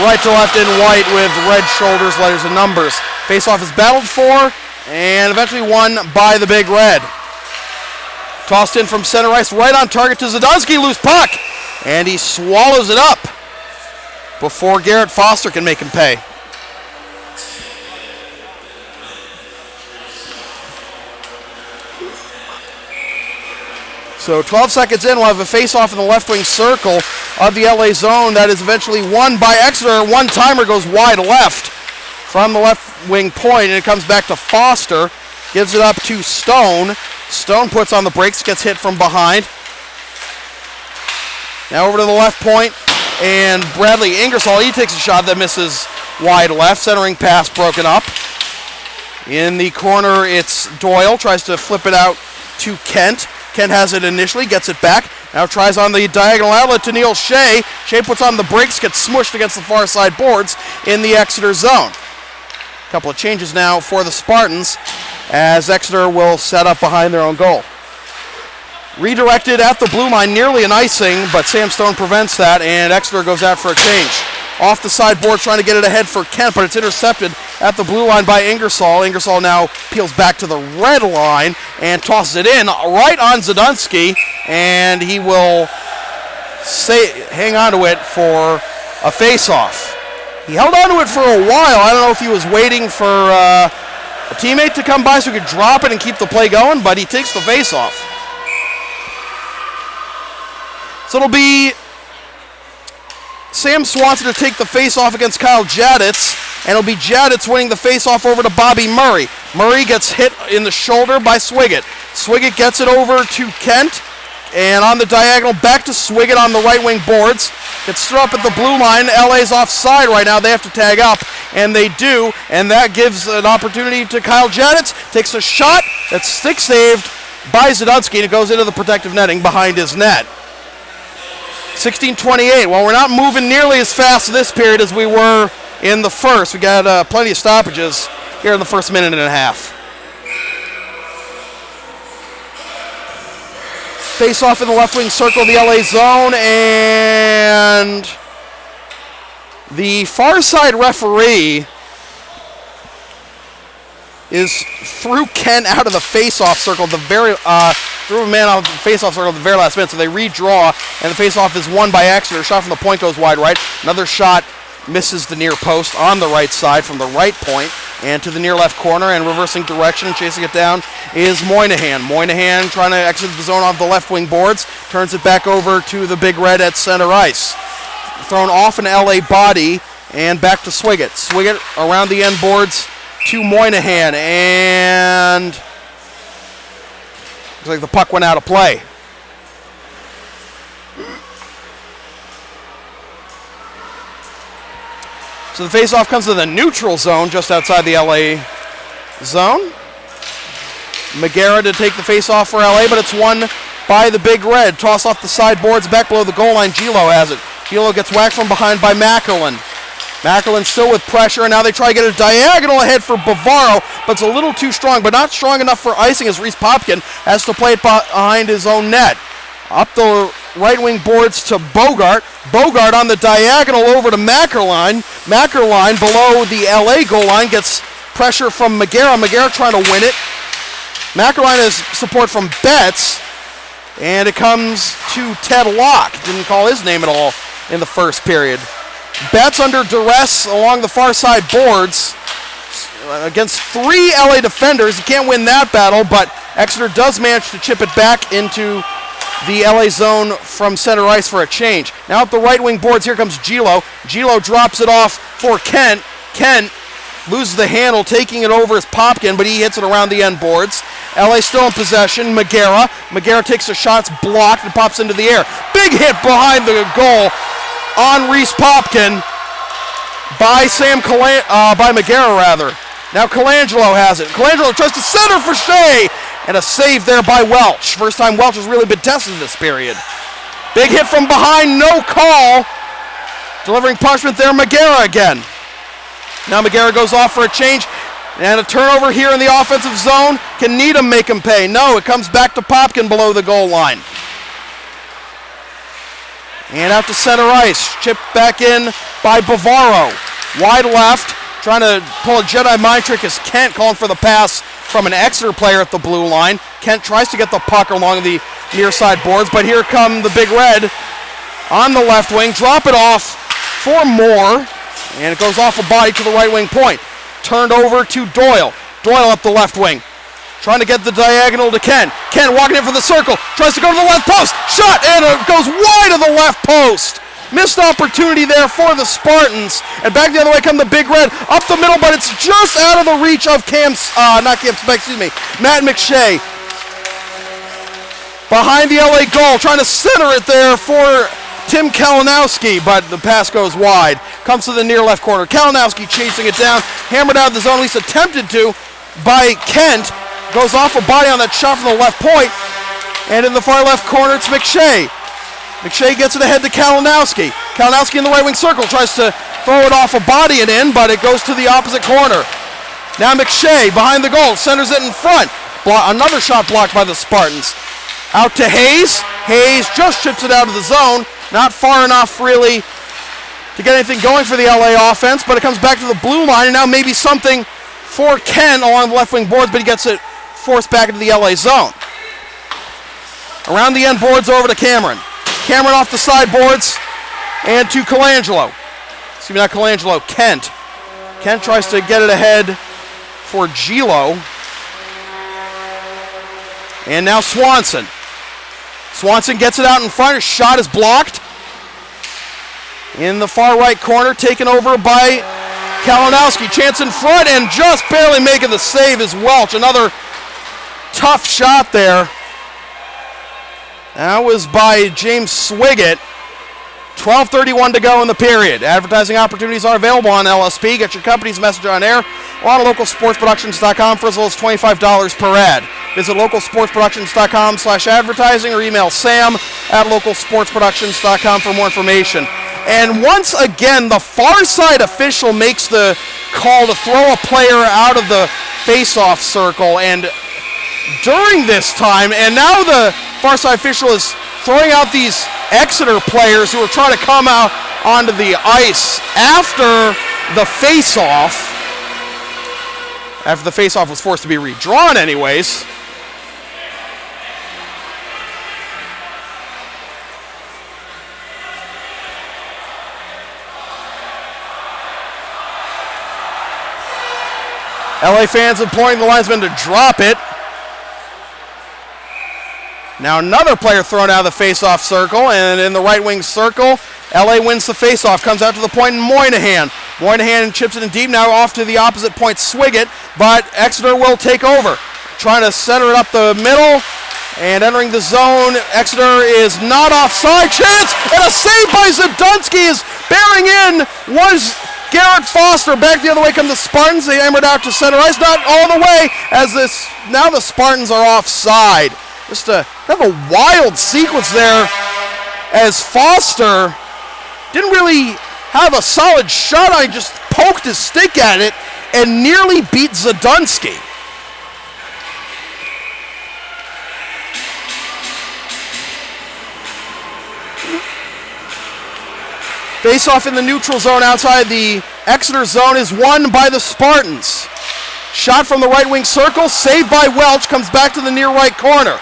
right to left in white with red shoulders, letters, and numbers. Face-off is battled for and eventually won by the Big Red. Tossed in from center ice, right on target to Zadunsky, loose puck, and he swallows it up before Garrett Foster can make him pay. So 12 seconds in, we'll have a face-off in the left wing circle of the LA zone that is eventually won by Exeter. One-timer goes wide left from the left wing point, and it comes back to Foster. Gives it up to Stone. Stone puts on the brakes, gets hit from behind. Now over to the left point, and Bradley Ingersoll, he takes a shot that misses wide left. Centering pass broken up. In the corner, it's Doyle, tries to flip it out to Kent. Kent has it initially, gets it back. Now tries on the diagonal outlet to Neil Shea. Shea puts on the brakes, gets smushed against the far side boards in the Exeter zone. A couple of changes now for the Spartans as Exeter will set up behind their own goal. Redirected at the blue line, nearly an icing, but Sam Stone prevents that, and Exeter goes out for a change. Off the sideboard, trying to get it ahead for Kent, but it's intercepted at the blue line by Ingersoll. Ingersoll now peels back to the red line and tosses it in right on Zadunsky, and he will hang on to it for a face-off. He held on to it for a while. I don't know if he was waiting for a teammate to come by so he could drop it and keep the play going, but he takes the face-off. So it'll be Sam Swanson to take the face-off against Kyle Jaditz, and it'll be Jaditz winning the face-off over to Bobby Murray. Murray gets hit in the shoulder by Swiggett. Swiggett gets it over to Kent, and on the diagonal, back to Swiggett on the right wing boards. Gets thrown up at the blue line. LA's offside right now. They have to tag up, and they do, and that gives an opportunity to Kyle Jaditz. Takes a shot that's stick-saved by Zadunsky, and it goes into the protective netting behind his net. 16:28. Well, we're not moving nearly as fast this period as we were in the first. We got plenty of stoppages here in the first minute and a half. Face off in the left wing circle of the LA zone, and the far side referee is threw Kent out of the face-off circle, threw a man out of the face-off circle at the very last minute, so they redraw, and the face-off is won by Exeter. Shot from the point goes wide right. Another shot misses the near post on the right side from the right point, and to the near left corner, and reversing direction and chasing it down is Moynihan. Moynihan trying to exit the zone off the left wing boards, turns it back over to the Big Red at center ice. Thrown off an LA body, and back to Swiggett. Swiggett around the end boards to Moynihan, and looks like the puck went out of play. So the face-off comes to the neutral zone just outside the LA zone. Magera to take the face-off for LA, but it's won by the Big Red. Toss off the sideboards back below the goal line. Gilo has it. Gilo gets whacked from behind by Mackerlin. Mackerlin still with pressure, and now they try to get a diagonal ahead for Bavaro, but it's a little too strong, but not strong enough for icing as Reese Popkin has to play it behind his own net. Up the right wing boards to Bogart. Bogart on the diagonal over to Mackerline. Mackerline below the LA goal line gets pressure from Magera. Magera trying to win it. Mackerline has support from Betts. And it comes to Ted Locke. Didn't call his name at all in the first period. Betts under duress along the far side boards against 3 LA defenders. He can't win that battle, but Exeter does manage to chip it back into the LA zone from center ice for a change. Now at the right wing boards, here comes Gilo. Gilo drops it off for Kent. Kent loses the handle, taking it over as Popkin, but he hits it around the end boards. LA still in possession. Magera takes a shot, it's blocked, and pops into the air. Big hit behind the goal on Reese Popkin by Magera rather. Now Colangelo has it. Colangelo tries to center for Shea, and a save there by Welch. First time Welch has really been tested this period. Big hit from behind, no call. Delivering punishment there, Magera again. Now Magera goes off for a change, and a turnover here in the offensive zone. Can Needham make him pay? No, it comes back to Popkin below the goal line. And out to center ice, chipped back in by Bavaro. Wide left, trying to pull a Jedi mind trick is Kent, calling for the pass from an Exeter player at the blue line. Kent tries to get the puck along the near side boards, but here come the Big Red on the left wing. Drop it off for Moore, and it goes off a body to the right wing point. Turned over to Doyle. Doyle up the left wing, trying to get the diagonal to Ken. Ken walking in for the circle, tries to go to the left post. Shot, and it goes wide of the left post. Missed opportunity there for the Spartans. And back the other way come the Big Red. Up the middle, but it's just out of the reach of Matt McShay. Behind the LA goal, trying to center it there for Tim Kalinowski, but the pass goes wide. Comes to the near left corner. Kalinowski chasing it down, hammered out of the zone, at least attempted to, by Kent. Goes off a body on that shot from the left point. And in the far left corner, it's McShay. McShay gets it ahead to Kalinowski. Kalinowski in the right wing circle, tries to throw it off a body and in, but it goes to the opposite corner. Now McShay behind the goal, centers it in front. Another shot blocked by the Spartans. Out to Hayes. Hayes just chips it out of the zone. Not far enough really to get anything going for the LA offense, but it comes back to the blue line, and now maybe something for Ken along the left wing boards, but he gets it forced back into the LA zone. Around the end boards over to Cameron. Cameron off the sideboards and to Colangelo. Excuse me, not Colangelo, Kent. Kent tries to get it ahead for Gilo. And now Swanson. Swanson gets it out in front. His shot is blocked. In the far right corner, taken over by Kalinowski. Chance in front and just barely making the save is Welch. Another tough shot there. That was by James Swiggett. 12:31 to go in the period. Advertising opportunities are available on LSP. Get your company's message on air or on localsportsproductions.com for as little as $25 per ad. Visit localsportsproductions.com/advertising or email sam@localsportsproductions.com for more information. And once again, the far side official makes the call to throw a player out of the face-off circle. And during this time, and now the far side official is throwing out these Exeter players who are trying to come out onto the ice after the face-off. After the face-off was forced to be redrawn anyways. LA fans imploring the linesman to drop it. Now another player thrown out of the face-off circle, and in the right wing circle, LA wins the face-off, comes out to the point in Moynihan. Moynihan chips it in deep, now off to the opposite point, Swiggett, but Exeter will take over. Trying to center it up the middle, and entering the zone, Exeter is not offside. Chance, and a save by Zadunsky is bearing in, was Garrett Foster. Back the other way come the Spartans, they hammered out to center ice, not all the way, as now the Spartans are offside. Just a kind of a wild sequence there as Foster didn't really have a solid shot. I just poked his stick at it and nearly beat Zadunsky. Face-off in the neutral zone outside the Exeter zone is won by the Spartans. Shot from the right wing circle, saved by Welch, comes back to the near right corner.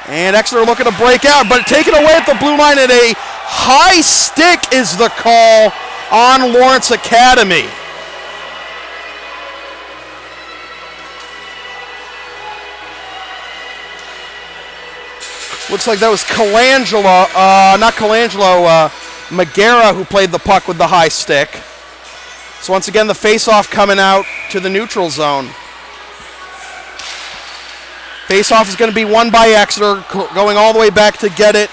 And Exeter looking to break out, but taken away at the blue line, and a high stick is the call on Lawrence Academy. Looks like that was Magera who played the puck with the high stick. So once again, the face-off coming out to the neutral zone. Face-off is going to be won by Exeter. Going all the way back to get it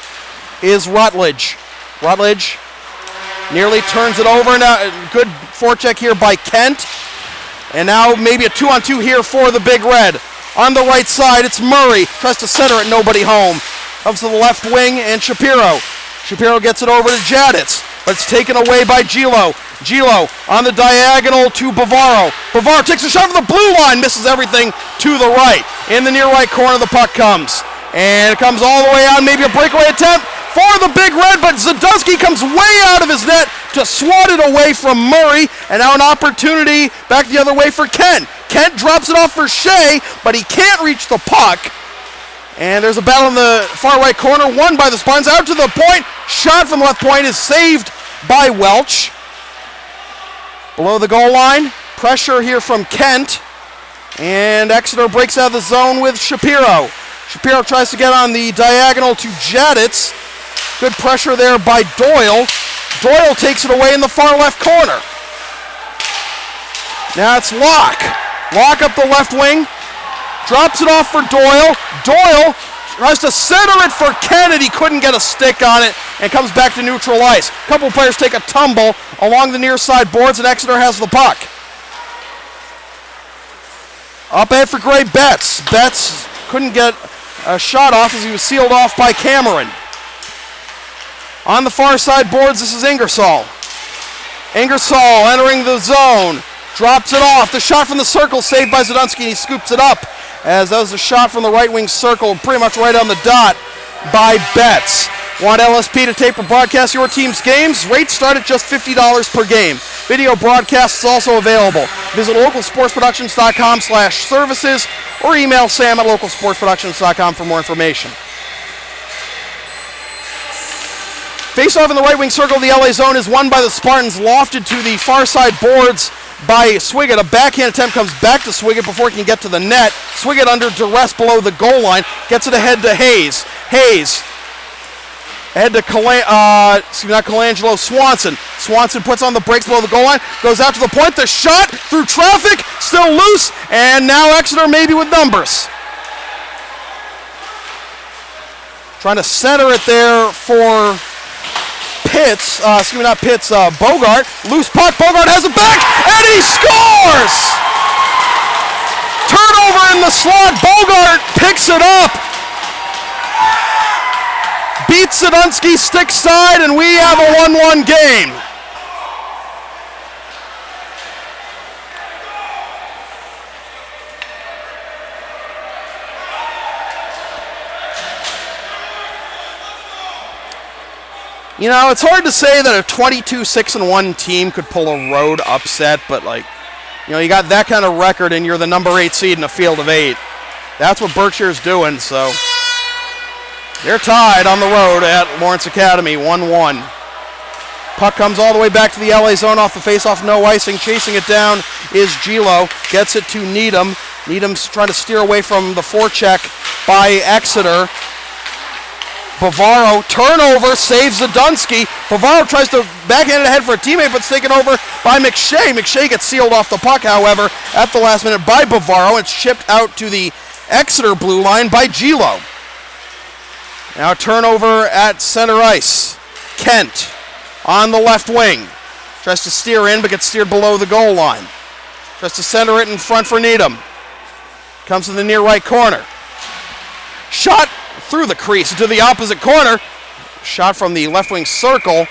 is Rutledge. Rutledge nearly turns it over. Now, good forecheck here by Kent. And now maybe a 2-on-2 here for the Big Red. On the right side, it's Murray. Tries to center it, nobody home. Comes to the left wing, and Shapiro. Shapiro gets it over to Jaditz, but it's taken away by Gilo. Gilo on the diagonal to Bavaro. Bavaro takes a shot from the blue line, misses everything to the right. In the near right corner, the puck comes. And it comes all the way out, maybe a breakaway attempt for the Big Red, but Zadusky comes way out of his net to swat it away from Murray, and now an opportunity back the other way for Kent. Kent drops it off for Shea, but he can't reach the puck. And there's a battle in the far right corner, won by the Spartans, out to the point. Shot from the left point is saved by Welch. Below the goal line, pressure here from Kent. And Exeter breaks out of the zone with Shapiro. Shapiro tries to get on the diagonal to Jaditz. Good pressure there by Doyle. Doyle takes it away in the far left corner. Now it's Locke. Locke up the left wing. Drops it off for Doyle. Doyle tries to center it for Kennedy. Couldn't get a stick on it and comes back to neutral ice. A couple players take a tumble along the near side boards, and Exeter has the puck. Up ahead for Gray Betts. Betts couldn't get a shot off as he was sealed off by Cameron. On the far side boards, this is Ingersoll. Ingersoll entering the zone. Drops it off. The shot from the circle saved by Zadunsky, and he scoops it up. As that was a shot from the right wing circle, pretty much right on the dot by Betts. Want LSP to tape or broadcast your team's games? Rates start at just $50 per game. Video broadcast is also available. Visit localsportsproductions.com/services or email Sam at localsportsproductions.com for more information. Face-off in the right wing circle of the LA zone is won by the Spartans, lofted to the far side boards by Swiggett. A backhand attempt comes back to Swiggett before he can get to the net. Swiggett under duress below the goal line. Gets it ahead to Hayes. Hayes ahead to Colangelo. Swanson. Swanson puts on the brakes below the goal line. Goes out to the point. The shot through traffic. Still loose. And now Exeter maybe with numbers. Trying to center it there for Pitts, Bogart. Loose puck, Bogart has it back, and he scores! Turnover in the slot, Bogart picks it up. Beats Zadunsky stick side, and we have a 1-1 game. You know, it's hard to say that a 22-6-1 team could pull a road upset, but you got that kind of record and you're the number 8 seed in a field of 8. That's what Berkshire's doing, so they're tied on the road at Lawrence Academy, 1-1. Puck comes all the way back to the LA zone off the faceoff, no icing. Chasing it down is Gilo, gets it to Needham. Needham's trying to steer away from the forecheck by Exeter. Bavaro, turnover, saves Zadunsky. Bavaro tries to backhand it ahead for a teammate, but it's taken over by McShay. McShay gets sealed off the puck, however, at the last minute by Bavaro. It's chipped out to the Exeter blue line by Gilo. Now turnover at center ice. Kent on the left wing. Tries to steer in, but gets steered below the goal line. Tries to center it in front for Needham. Comes to the near right corner. Shot through the crease into the opposite corner. Shot from the left wing circle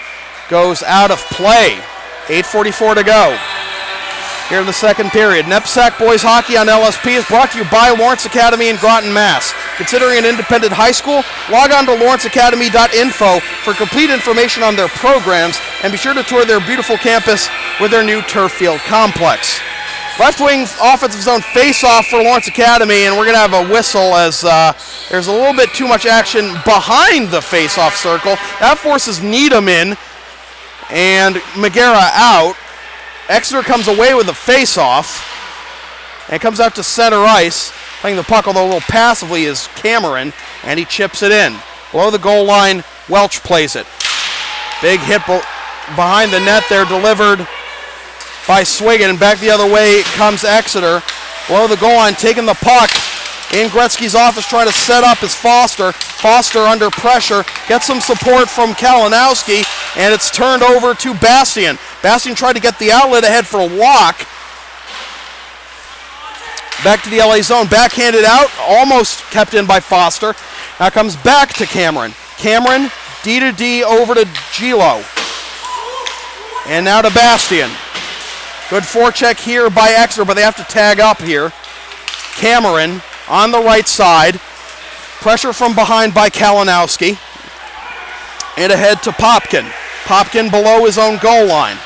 goes out of play. 8:44 to go here in the second period. NEPSAC Boys Hockey on LSP is brought to you by Lawrence Academy in Groton, Mass. Considering an independent high school? Log on to lawrenceacademy.info for complete information on their programs, and be sure to tour their beautiful campus with their new turf field complex. Left wing offensive zone face-off for Lawrence Academy, and we're going to have a whistle as there's a little bit too much action behind the face-off circle. That forces Needham in and Magera out. Exeter comes away with the face-off and comes out to center ice. Playing the puck, although a little passively, is Cameron, and he chips it in. Below the goal line, Welch plays it. Big hit behind the net there, delivered by Swigan, and back the other way comes Exeter. Below the goal line, taking the puck in Gretzky's office, trying to set up is Foster. Foster under pressure, gets some support from Kalinowski, and it's turned over to Bastian. Bastian tried to get the outlet ahead for Locke. Back to the LA zone, backhanded out, almost kept in by Foster. Now comes back to Cameron. Cameron, D to D over to Gilo. And now to Bastian. Good forecheck here by Exeter, but they have to tag up here. Cameron on the right side. Pressure from behind by Kalinowski. And ahead to Popkin. Popkin below his own goal line.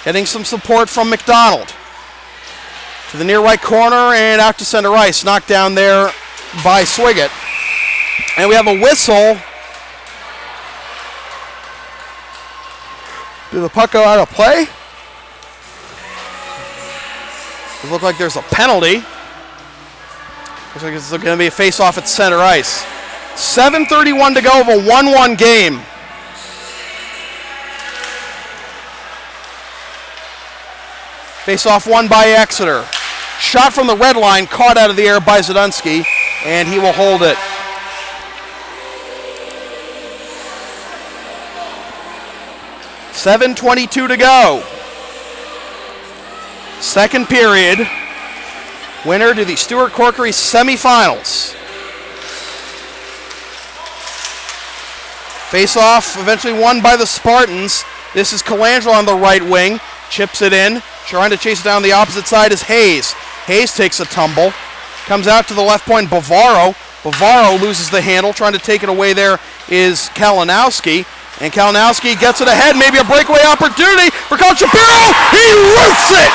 Getting some support from McDonald. To the near right corner and out to center ice. Knocked down there by Swiggett. And we have a whistle. Did the puck go out of play? It looks like there's a penalty. Looks like it's going to be a face-off at center ice. 7:31 to go of a 1-1 game. Face-off won by Exeter. Shot from the red line, caught out of the air by Zadunsky, and he will hold it. $7:22 to go. Second period. Winner to the Stuart Corkery semifinals. Face-off eventually won by the Spartans. This is Colangelo on the right wing. Chips it in. Trying to chase it down the opposite side is Hayes. Hayes takes a tumble. Comes out to the left point, Bavaro. Bavaro loses the handle. Trying to take it away there is Kalinowski. And Kalinowski gets it ahead. Maybe a breakaway opportunity for Colin Shapiro. He roofs it!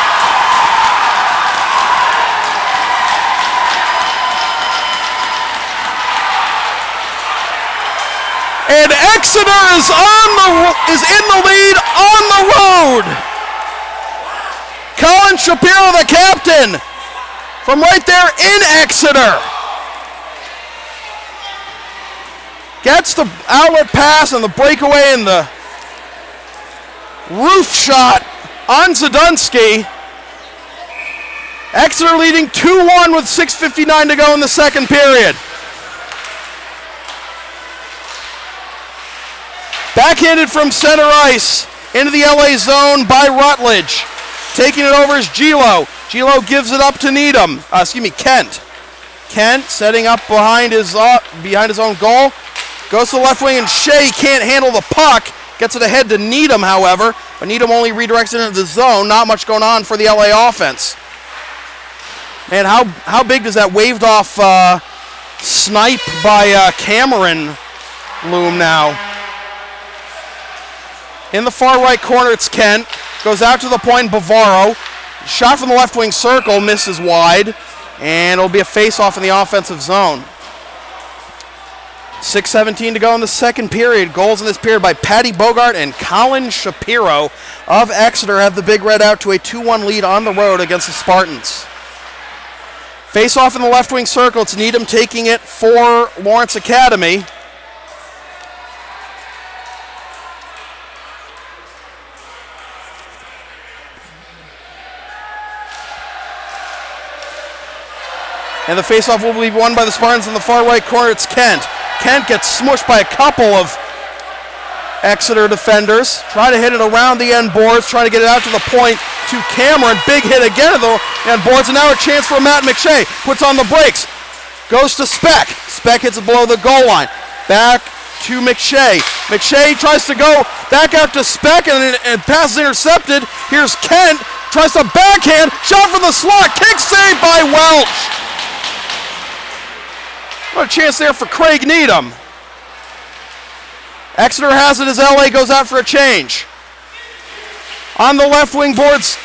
And Exeter is in the lead on the road. Colin Shapiro, the captain, from right there in Exeter. Gets the outlet pass and the breakaway and the roof shot on Zadunsky. Exeter leading 2-1 with 6:59 to go in the second period. Backhanded from center ice into the LA zone by Rutledge. Taking it over is Gilo. Gilo gives it up to Needham. Kent. Kent setting up behind his own goal. Goes to the left wing and Shea can't handle the puck. Gets it ahead to Needham, however. But Needham only redirects it into the zone. Not much going on for the LA offense. Man, how big does that waved off snipe by Cameron loom now? In the far right corner, it's Kent. Goes out to the point, Bavaro. Shot from the left wing circle, misses wide. And it'll be a face-off in the offensive zone. 6:17 to go in the second period. Goals in this period by Patty Bogart and Colin Shapiro of Exeter have the Big Red out to a 2-1 lead on the road against the Spartans. Face-off in the left wing circle. It's Needham taking it for Lawrence Academy. And the faceoff will be won by the Spartans in the far right corner. It's Kent. Kent gets smushed by a couple of Exeter defenders. Try to hit it around the end boards. Trying to get it out to the point to Cameron. Big hit again at the end boards. And now a chance for Matt McShay. Puts on the brakes. Goes to Speck. Speck hits it below the goal line. Back to McShay. McShay tries to go back out to Speck and pass is intercepted. Here's Kent. Tries to backhand. Shot from the slot. Kick saved by Welch. What a chance there for Craig Needham. Exeter has it as LA goes out for a change. On the left wing boards,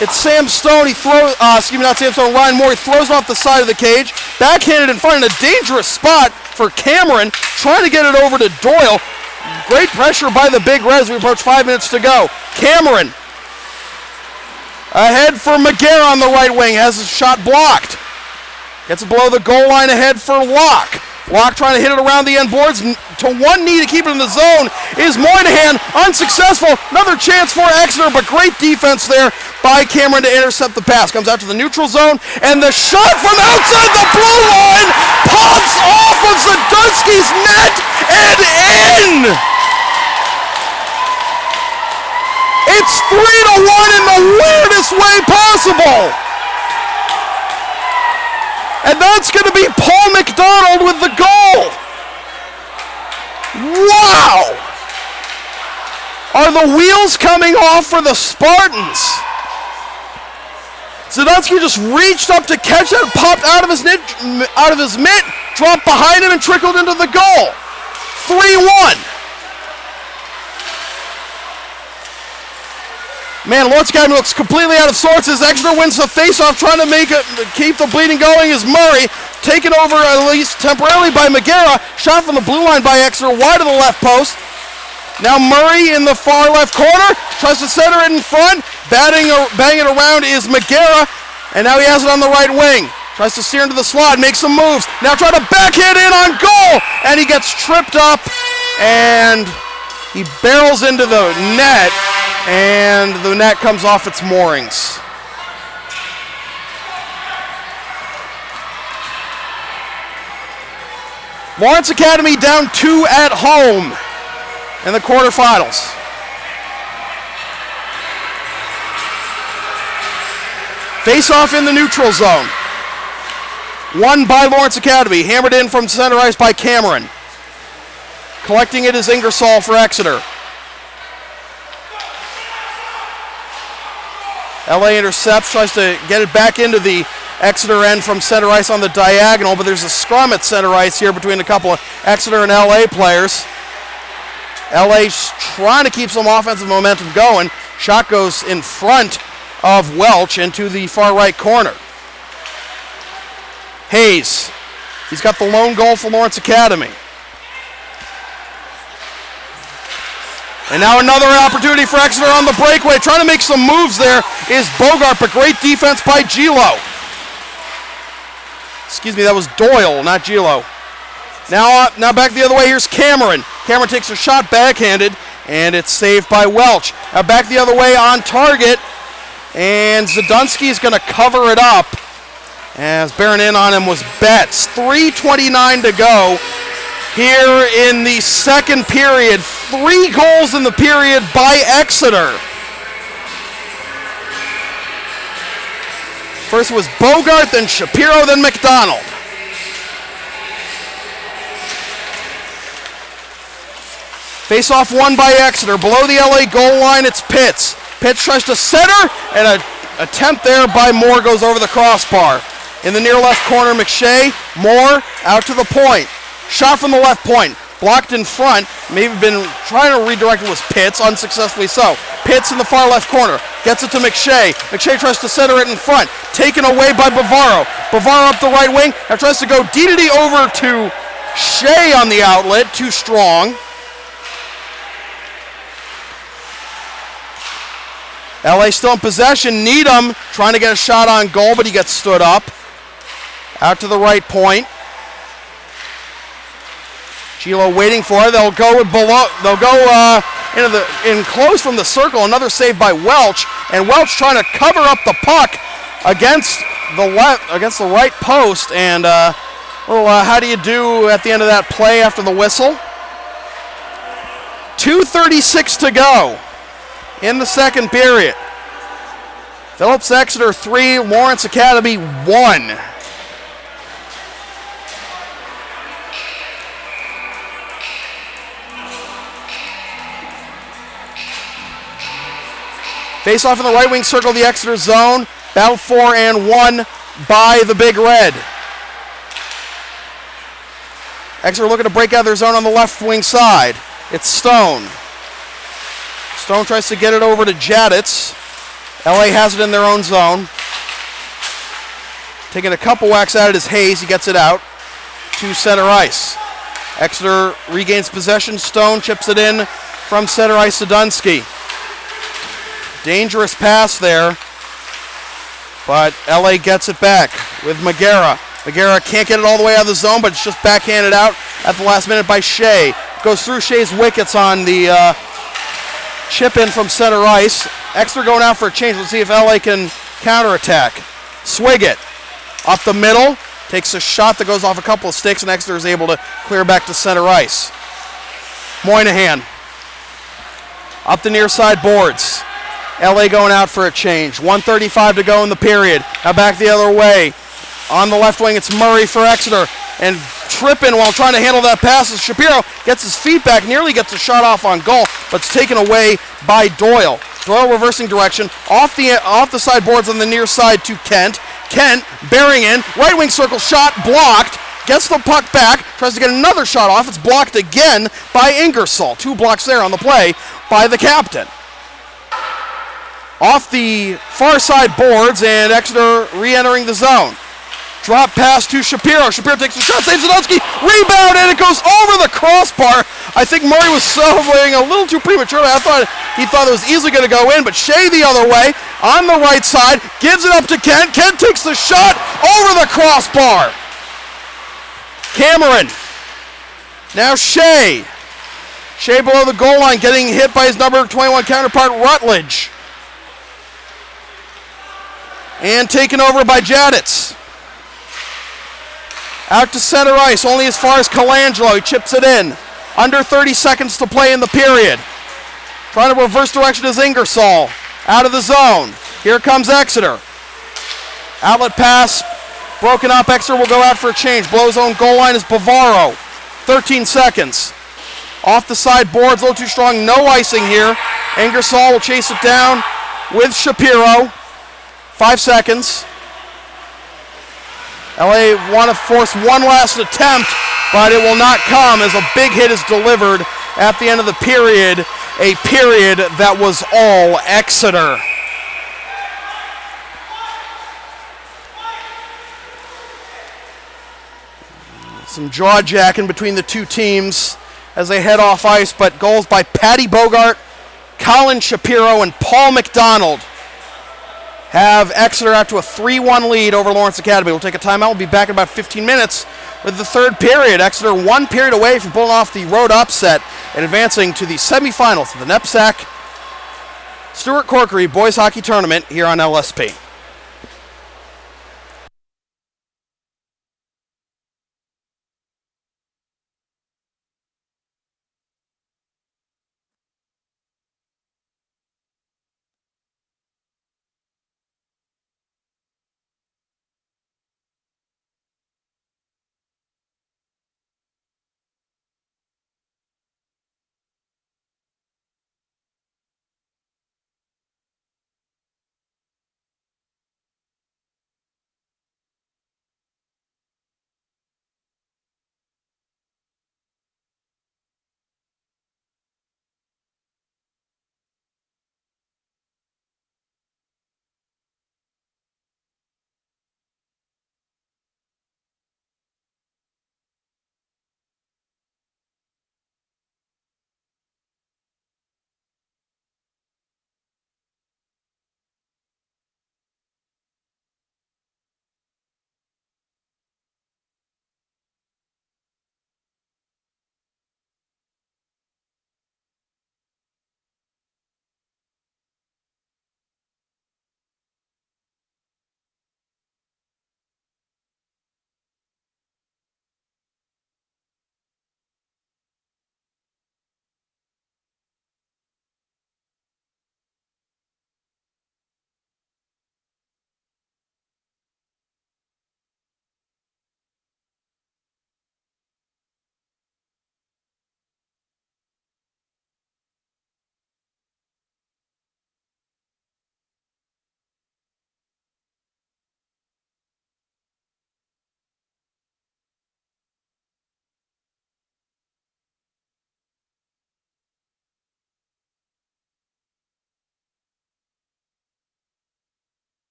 It's Sam Stone. He throws, not Sam Stone, Ryan Moore. He throws off the side of the cage. Backhanded in front in a dangerous spot for Cameron, trying to get it over to Doyle. Great pressure by the Big Reds. We approach 5 minutes to go. Cameron ahead for McGarrett on the right wing. Has his shot blocked. Gets it below the goal line ahead for Locke. Locke trying to hit it around the end boards to one knee to keep it in the zone is Moynihan. Unsuccessful. Another chance for Exeter, but great defense there by Cameron to intercept the pass. Comes out to the neutral zone, and the shot from outside the blue line pops off of Zadunski's net and in! It's 3-1 in the weirdest way possible. And that's going to be Paul McDonald with the goal. Wow! Are the wheels coming off for the Spartans? Zadunski just reached up to catch it, popped out of his mitt, dropped behind him, and trickled into the goal. 3-1. Man, Lawrence Academy looks completely out of sorts as Exeter wins the faceoff, trying to keep the bleeding going is Murray. Taken over at least temporarily by McGarrett. Shot from the blue line by Exeter, wide of the left post. Now Murray in the far left corner, tries to center it in front. Banging it around is McGarrett, and now he has it on the right wing. Tries to steer into the slot, makes some moves. Now try to backhand in on goal, and he gets tripped up, and he barrels into the net. And the net comes off its moorings. Lawrence Academy down 2 at home in the quarterfinals. Face-off in the neutral zone. Won by Lawrence Academy. Hammered in from center ice by Cameron. Collecting it is Ingersoll for Exeter. LA intercepts, tries to get it back into the Exeter end from center ice on the diagonal, but there's a scrum at center ice here between a couple of Exeter and LA players. LA's trying to keep some offensive momentum going. Shot goes in front of Welch into the far right corner. Hayes, he's got the lone goal for Lawrence Academy. And now another opportunity for Exeter on the breakaway. Trying to make some moves there is Bogart, but great defense by Gilo. Excuse me, that was Doyle, not Gilo. Now back the other way, here's Cameron. Cameron takes a shot backhanded, and it's saved by Welch. Now back the other way on target, and Zadunski is going to cover it up, as bearing in on him was Betts. 3:29 to go here in the second period. 3 goals in the period by Exeter. First was Bogart, then Shapiro, then McDonald. Face-off won by Exeter. Below the LA goal line, it's Pitts. Pitts tries to center, and an attempt there by Moore goes over the crossbar. In the near left corner, McShay. Moore out to the point. Shot from the left point. Blocked in front. Maybe been trying to redirect it was Pitts, unsuccessfully so. Pitts in the far left corner. Gets it to McShay. McShay tries to center it in front. Taken away by Bavaro. Bavaro up the right wing. Now tries to go D over to Shea on the outlet. Too strong. LA still in possession. Needham trying to get a shot on goal, but he gets stood up. Out to the right point. Gilo waiting for it. They'll go below. They'll go in close from the circle. Another save by Welch, and Welch trying to cover up the puck against the right post. And how do you do at the end of that play after the whistle? 2:36 to go in the second period. Phillips Exeter 3, Lawrence Academy 1. Face off in the right wing circle of the Exeter zone. Battle for and won by the Big Red. Exeter looking to break out of their zone on the left wing side. It's Stone. Stone tries to get it over to Jaditz. LA has it in their own zone. Taking a couple whacks at it is Hayes. He gets it out to center ice. Exeter regains possession. Stone chips it in from center ice to Dunsky. Dangerous pass there, but LA gets it back with Magera. Magera can't get it all the way out of the zone, but it's just backhanded out at the last minute by Shea. Goes through Shea's wickets on the chip in from center ice. Exeter going out for a change. Let's see if LA can counterattack. Swigert up the middle. Takes a shot that goes off a couple of sticks, and Exeter is able to clear back to center ice. Moynihan up the near side boards. LA going out for a change. 1:35 to go in the period. Now back the other way. On the left wing, it's Murray for Exeter. And tripping while trying to handle that pass as Shapiro gets his feet back, nearly gets a shot off on goal, but it's taken away by Doyle. Doyle reversing direction, off the side boards on the near side to Kent. Kent bearing in, right wing circle shot, blocked. Gets the puck back, tries to get another shot off. It's blocked again by Ingersoll. 2 blocks there on the play by the captain. Off the far side boards, and Exeter re-entering the zone. Drop pass to Shapiro. Shapiro takes a shot, saves Zadonsky. Rebound, and it goes over the crossbar. I think Murray was celebrating a little too prematurely. He thought it was easily going to go in, but Shea the other way on the right side gives it up to Kent. Kent takes the shot over the crossbar. Cameron. Now Shea. Shea below the goal line, getting hit by his number 21 counterpart, Rutledge. And taken over by Jaditz. Out to center ice, only as far as Colangelo. He chips it in. Under 30 seconds to play in the period. Trying to reverse direction is Ingersoll. Out of the zone. Here comes Exeter. Outlet pass broken up. Exeter will go out for a change. Below his own goal line is Bavaro. 13 seconds. Off the side boards, a little too strong. No icing here. Ingersoll will chase it down with Shapiro. 5 seconds. LA want to force one last attempt, but it will not come as a big hit is delivered at the end of the period. A period that was all Exeter. Some jaw-jacking between the two teams as they head off ice, but goals by Patty Bogart, Colin Shapiro, and Paul McDonald have Exeter out to a 3-1 lead over Lawrence Academy. We'll take a timeout. We'll be back in about 15 minutes with the third period. Exeter 1 period away from pulling off the road upset and advancing to the semifinals of the NEPSAC Stuart Corkery Boys Hockey Tournament here on LSP.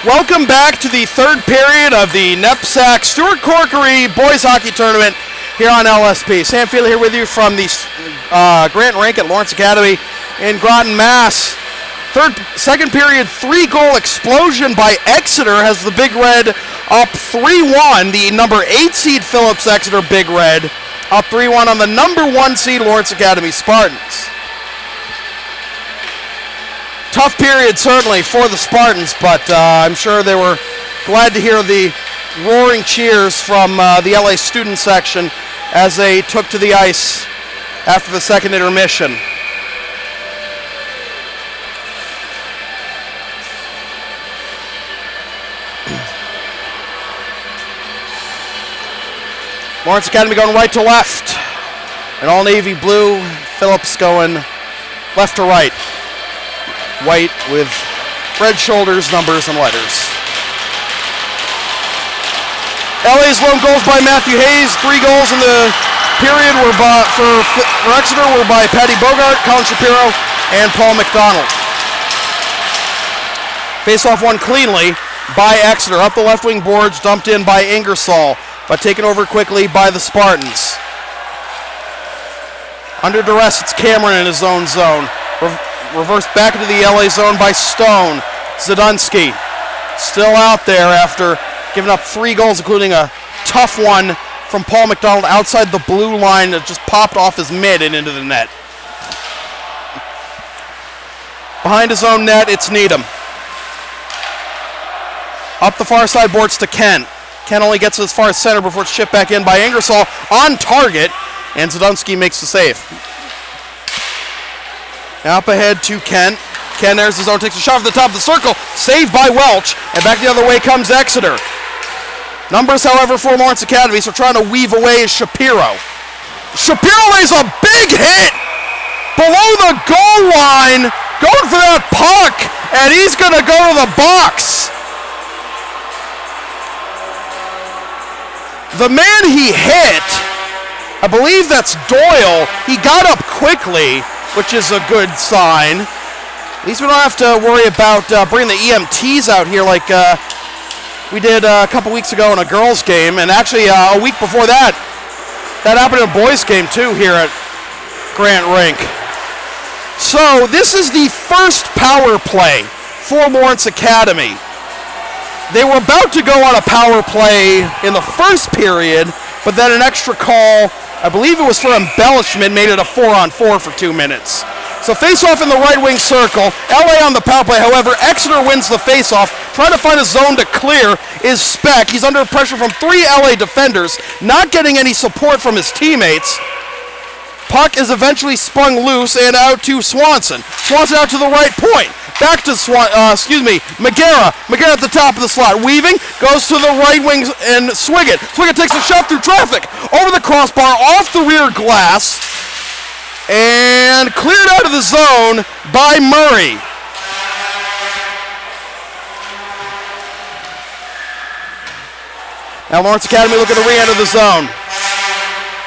Welcome back to the third period of the NEPSAC Stuart Corkery Boys Hockey Tournament here on LSP. Sam Feely here with you from the Grant Rink at Lawrence Academy in Groton, Mass. Second period, 3-goal explosion by Exeter has the Big Red up 3-1. The number 8 seed Phillips Exeter Big Red up 3-1 on the number 1 seed Lawrence Academy Spartans. Tough period, certainly, for the Spartans, but I'm sure they were glad to hear the roaring cheers from the LA student section as they took to the ice after the second intermission. Lawrence Academy going right to left. And all navy blue, Phillips going left to right. White with red shoulders, numbers, and letters. LA's lone goals by Matthew Hayes. 3 goals in the period were for Exeter were by Patty Bogart, Colin Shapiro, and Paul McDonald. Face-off won cleanly by Exeter. Up the left wing boards, dumped in by Ingersoll, but taken over quickly by the Spartans. Under duress, it's Cameron in his own zone. Reversed back into the LA zone by Stone. Zdunsky still out there after giving up 3 goals, including a tough one from Paul McDonald outside the blue line that just popped off his mid and into the net. Behind his own net, it's Needham. Up the far side boards to Kent. Kent only gets as far as center before it's chipped back in by Ingersoll on target, and Zdunsky makes the save. Now up ahead to Kent. Kent, there's his own, takes a shot from the top of the circle, saved by Welch, and back the other way comes Exeter. Numbers, however, for Lawrence Academy, so trying to weave away is Shapiro. Shapiro lays a big hit below the goal line, going for that puck, and he's going to go to the box. The man he hit, I believe that's Doyle, he got up quickly, which is a good sign. At least we don't have to worry about bringing the EMTs out here like we did a couple weeks ago in a girls' game, and actually a week before that, that happened in a boys' game too here at Grant Rink. So this is the first power play for Lawrence Academy. They were about to go on a power play in the first period, but then an extra call, I believe it was for embellishment, made it a 4-on-4 for 2 minutes. So face-off in the right wing circle. LA on the power play, however, Exeter wins the face-off. Trying to find a zone to clear is Speck. He's under pressure from 3 LA defenders, not getting any support from his teammates. Puck is eventually spun loose and out to Swanson. Swanson out to the right point. Back to Magera. Magera at the top of the slot. Weaving, goes to the right wing and Swiggett. Swiggett takes a shot through traffic. Over the crossbar, off the rear glass. And cleared out of the zone by Murray. Now Lawrence Academy looking to re-enter the zone.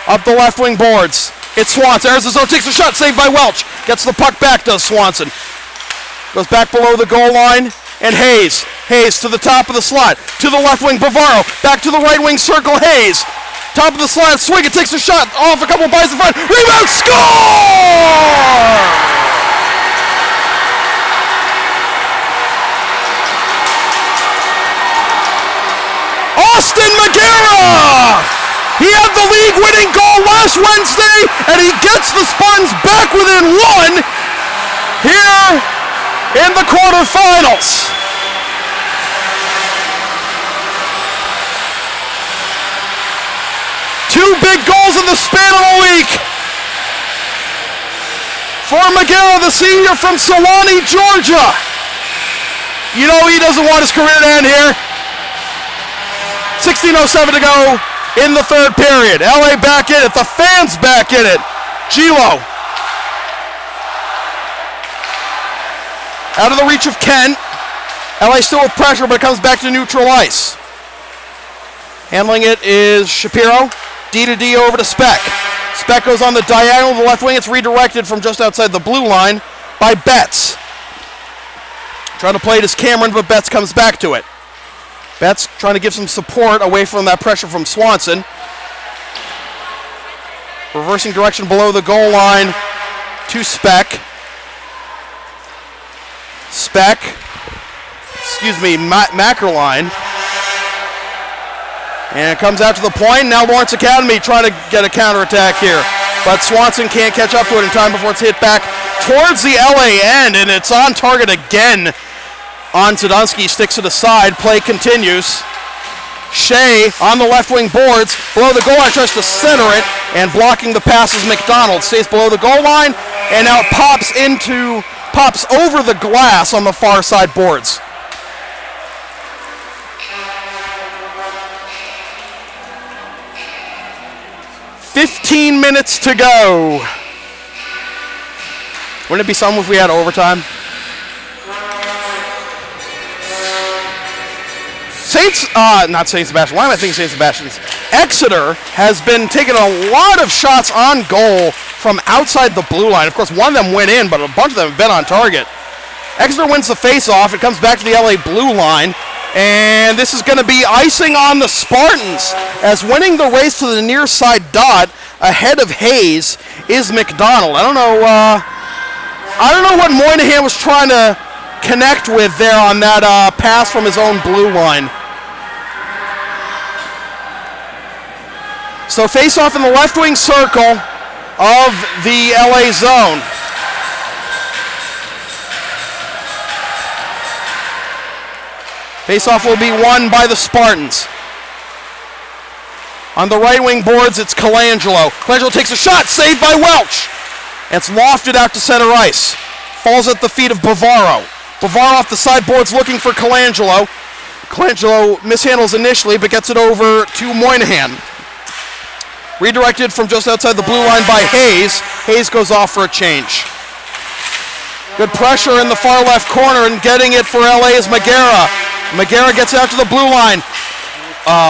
Up the left wing boards. It's Swanson. There's the zone, takes a shot, saved by Welch. Gets the puck back, does Swanson. Goes back below the goal line, and Hayes. Hayes to the top of the slot. To the left wing, Bavaro. Back to the right wing circle, Hayes. Top of the slot, Swiggett takes a shot. Off a couple bites in front. Rebound, score! Austin Magera! He had the league-winning goal last Wednesday, and he gets the Spartans back within 1 here in the quarterfinals. Two big goals in the span of a week for Magera, the senior from Sewanee, Georgia. You know he doesn't want his career to end here. 16:07 to go in the third period. LA back in it. The fans back in it. Gilo. Out of the reach of Kent. LA still with pressure, but it comes back to neutral ice. Handling it is Shapiro. D to D over to Speck. Speck goes on the diagonal of the left wing. It's redirected from just outside the blue line by Betts. Trying to play it as Cameron, but Betts comes back to it. Betts trying to give some support away from that pressure from Swanson. Reversing direction below the goal line to Speck. Mackerline. And it comes out to the point. Now Lawrence Academy trying to get a counterattack here. But Swanson can't catch up to it in time before it's hit back towards the LA end. And it's on target again on Zadunsky. Sticks it aside. Play continues. Shea on the left wing boards. Below the goal line, tries to center it. And blocking the pass is McDonald. Stays below the goal line. And now it pops over the glass on the far side boards. "15 minutes to go." Wouldn't it be something if we had overtime? Not St. Sebastian. Why am I thinking St. Sebastian's? Exeter has been taking a lot of shots on goal from outside the blue line. Of course, one of them went in, but a bunch of them have been on target. Exeter wins the face-off. It comes back to the LA blue line. And this is going to be icing on the Spartans, as winning the race to the near side dot ahead of Hayes is McDonald. I don't know what Moynihan was trying to connect with there on that pass from his own blue line. So face off in the left wing circle of the LA zone. Face-off will be won by the Spartans. On the right wing boards, it's Colangelo. Colangelo takes a shot, saved by Welch. It's lofted out to center ice. Falls at the feet of Bavaro. Bavaro off the side boards looking for Colangelo. Colangelo mishandles initially, but gets it over to Moynihan. Redirected from just outside the blue line by Hayes. Hayes goes off for a change. Good pressure in the far left corner, and getting it for LA is Magera. Magera gets it out to the blue line.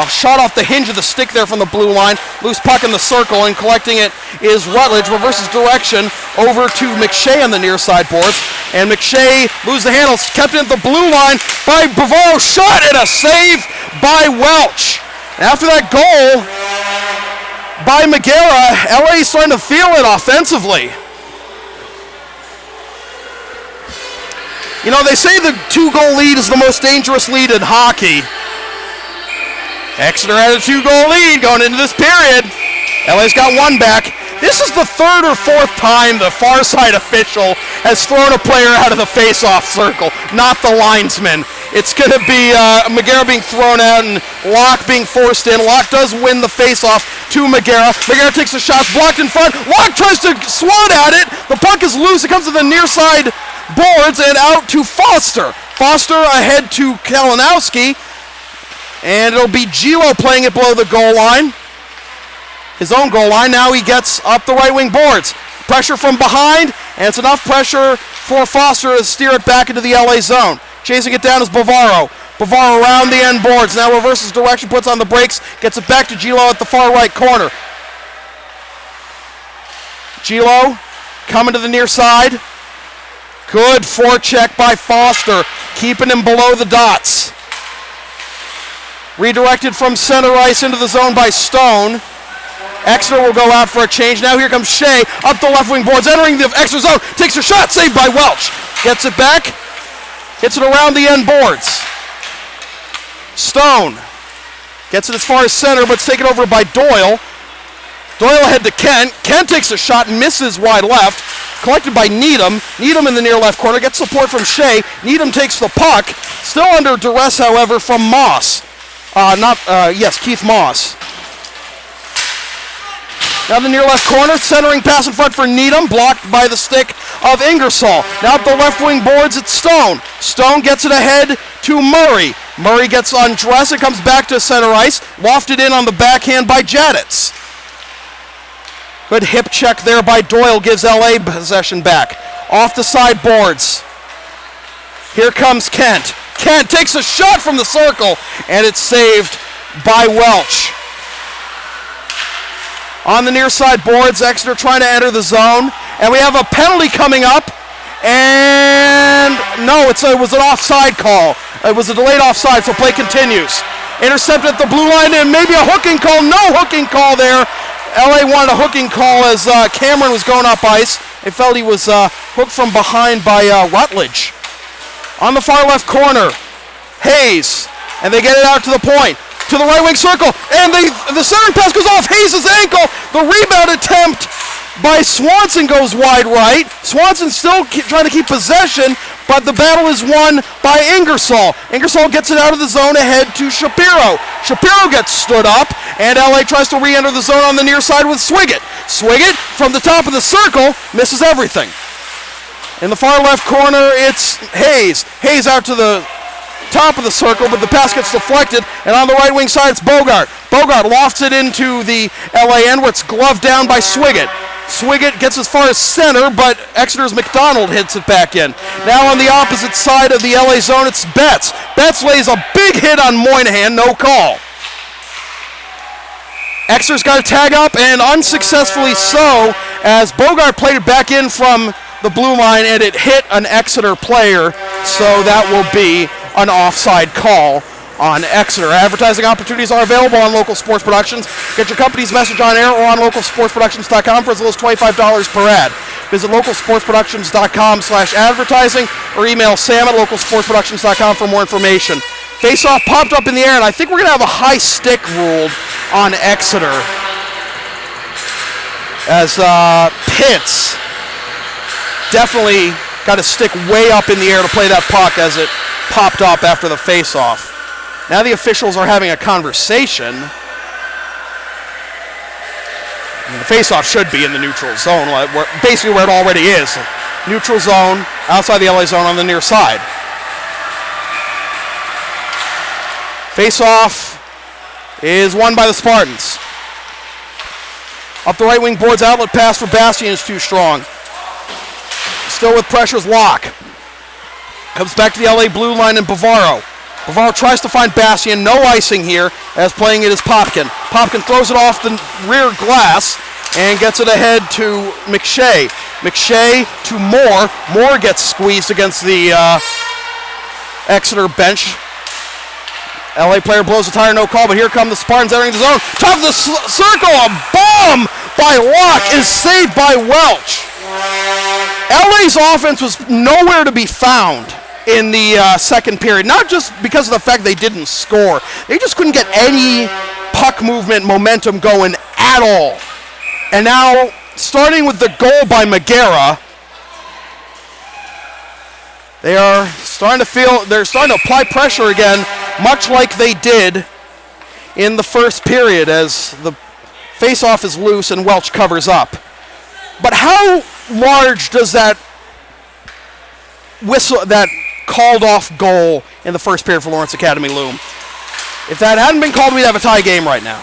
Shot off the hinge of the stick there from the blue line. Loose puck in the circle, and collecting it is Rutledge. Reverses direction over to McShay on the near side boards. And McShay loses the handle. Kept in at the blue line by Bavaro. Shot and a save by Welch. And after that goal by Magera, LA is starting to feel it offensively. You know, they say the 2-goal lead is the most dangerous lead in hockey. Exeter had a 2-goal lead going into this period. LA's got one back. This is the third or fourth time the far side official has thrown a player out of the face-off circle, not the linesman. It's going to be Magera being thrown out and Locke being forced in. Locke does win the face-off to Magera. Magera takes the shot, blocked in front. Locke tries to swat at it. The puck is loose. It comes to the near side boards and out to Foster. Foster ahead to Kalinowski. And it'll be Gilo playing it below the goal line. His own goal line. Now he gets up the right wing boards. Pressure from behind, and it's enough pressure for Foster to steer it back into the LA zone. Chasing it down is Bavaro. Bavaro around the end boards. Now reverses direction, puts on the brakes, gets it back to Gilo at the far right corner. Gilo coming to the near side. Good forecheck by Foster, keeping him below the dots. Redirected from center ice into the zone by Stone. Exeter will go out for a change. Now here comes Shea up the left wing boards, entering the Exeter zone. Takes a shot, saved by Welch. Gets it back, hits it around the end boards. Stone gets it as far as center, but it's taken over by Doyle. Doyle ahead to Kent. Kent takes a shot, misses wide left. Collected by Needham. Needham in the near left corner, gets support from Shea. Needham takes the puck. Still under duress, however, from Moss. Keith Moss. Now the near left corner, centering pass in front for Needham, blocked by the stick of Ingersoll. Now at the left wing boards, it's Stone. Stone gets it ahead to Murray. Murray gets undressed, it comes back to center ice, lofted in on the backhand by Jaditz. Good hip check there by Doyle, gives LA possession back. Off the side boards. Here comes Kent. Kent takes a shot from the circle, and it's saved by Welch. On the near side boards, Exeter trying to enter the zone, and we have a penalty coming up, and No, it was an offside call. It was a delayed offside, so play continues. Intercepted at the blue line, and maybe a hooking call. No hooking call there. LA wanted a hooking call as Cameron was going up ice. They felt he was hooked from behind by Rutledge. On the far left corner, Hayes, and they get it out to the point. To the right wing circle, and the centering pass goes off Hayes' ankle. The rebound attempt by Swanson goes wide right. Swanson still trying to keep possession, but the battle is won by Ingersoll. Ingersoll gets it out of the zone ahead to Shapiro. Shapiro gets stood up, and LA tries to re-enter the zone on the near side with Swiggett. Swiggett, from the top of the circle, misses everything. In the far left corner, it's Hayes. Hayes out to the top of the circle, but the pass gets deflected, and on the right wing side, it's Bogart. Bogart lofts it into the LA end, where it's gloved down by Swiggett. Swiggett gets as far as center, but Exeter's McDonald hits it back in. Now on the opposite side of the LA zone, it's Betts. Betts lays a big hit on Moynihan, no call. Exeter's got to tag up, and unsuccessfully so, as Bogart played it back in from the blue line, and it hit an Exeter player, so that will be an offside call on Exeter. Advertising opportunities are available on Local Sports Productions. Get your company's message on air or on localsportsproductions.com for as little as $25 per ad. Visit localsportsproductions.com/advertising or email Sam at localsportsproductions.com for more information. Face-off popped up in the air, and I think we're going to have a high stick ruled on Exeter as Pitts definitely got a stick way up in the air to play that puck as it popped up after the face-off. Now the officials are having a conversation. The face-off should be in the neutral zone, basically where it already is. Neutral zone, outside the LA zone on the near side. Face-off is won by the Spartans. Up the right wing boards, outlet pass for Bastian is too strong. Still with pressure's Locke. Comes back to the LA blue line and Bavaro. Bavaro tries to find Bastian. No icing here as playing it is Popkin. Popkin throws it off the rear glass and gets it ahead to McShay. McShay to Moore. Moore gets squeezed against the Exeter bench. LA player blows the tire, no call, but here come the Spartans entering the zone. Top of the circle, a bomb by Locke is saved by Welch. LA's offense was nowhere to be found in the second period, not just because of the fact they didn't score. They just couldn't get any puck movement momentum going at all. And now, starting with the goal by Magera, they're starting to apply pressure again, much like they did in the first period as the face-off is loose and Welch covers up. But how large does that whistle, that called off goal in the first period for Lawrence Academy loom? If that hadn't been called, we'd have a tie game right now.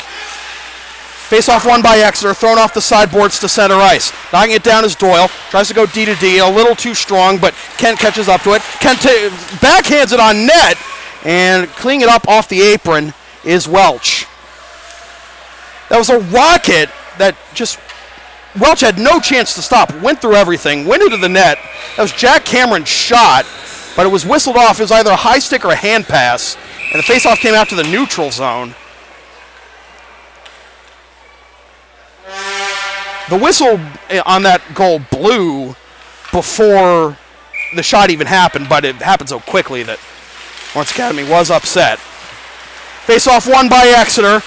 Face-off won by Exeter, thrown off the sideboards to center ice. Knocking it down is Doyle. Tries to go D to D, a little too strong, but Kent catches up to it. Kent backhands it on net, and cleaning it up off the apron is Welch. That was a rocket that just, Welch had no chance to stop. Went through everything, went into the net. That was Jack Cameron's shot, but it was whistled off. It was either a high stick or a hand pass, and the face-off came out to the neutral zone. The whistle on that goal blew before the shot even happened, but it happened so quickly that Lawrence Academy was upset. Face-off won by Exeter.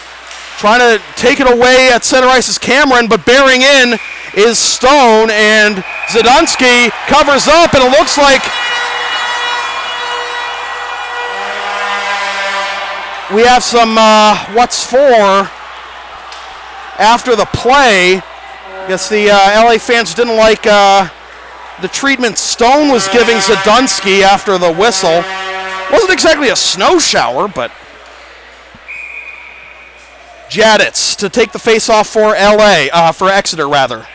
Trying to take it away at center ice is Cameron, but bearing in is Stone, and Zdansky covers up, and it looks like we have some what's for after the play. I guess the LA fans didn't like the treatment Stone was giving Zdansky after the whistle. Wasn't exactly a snow shower, but Jaditz to take the face-off for for Exeter, rather.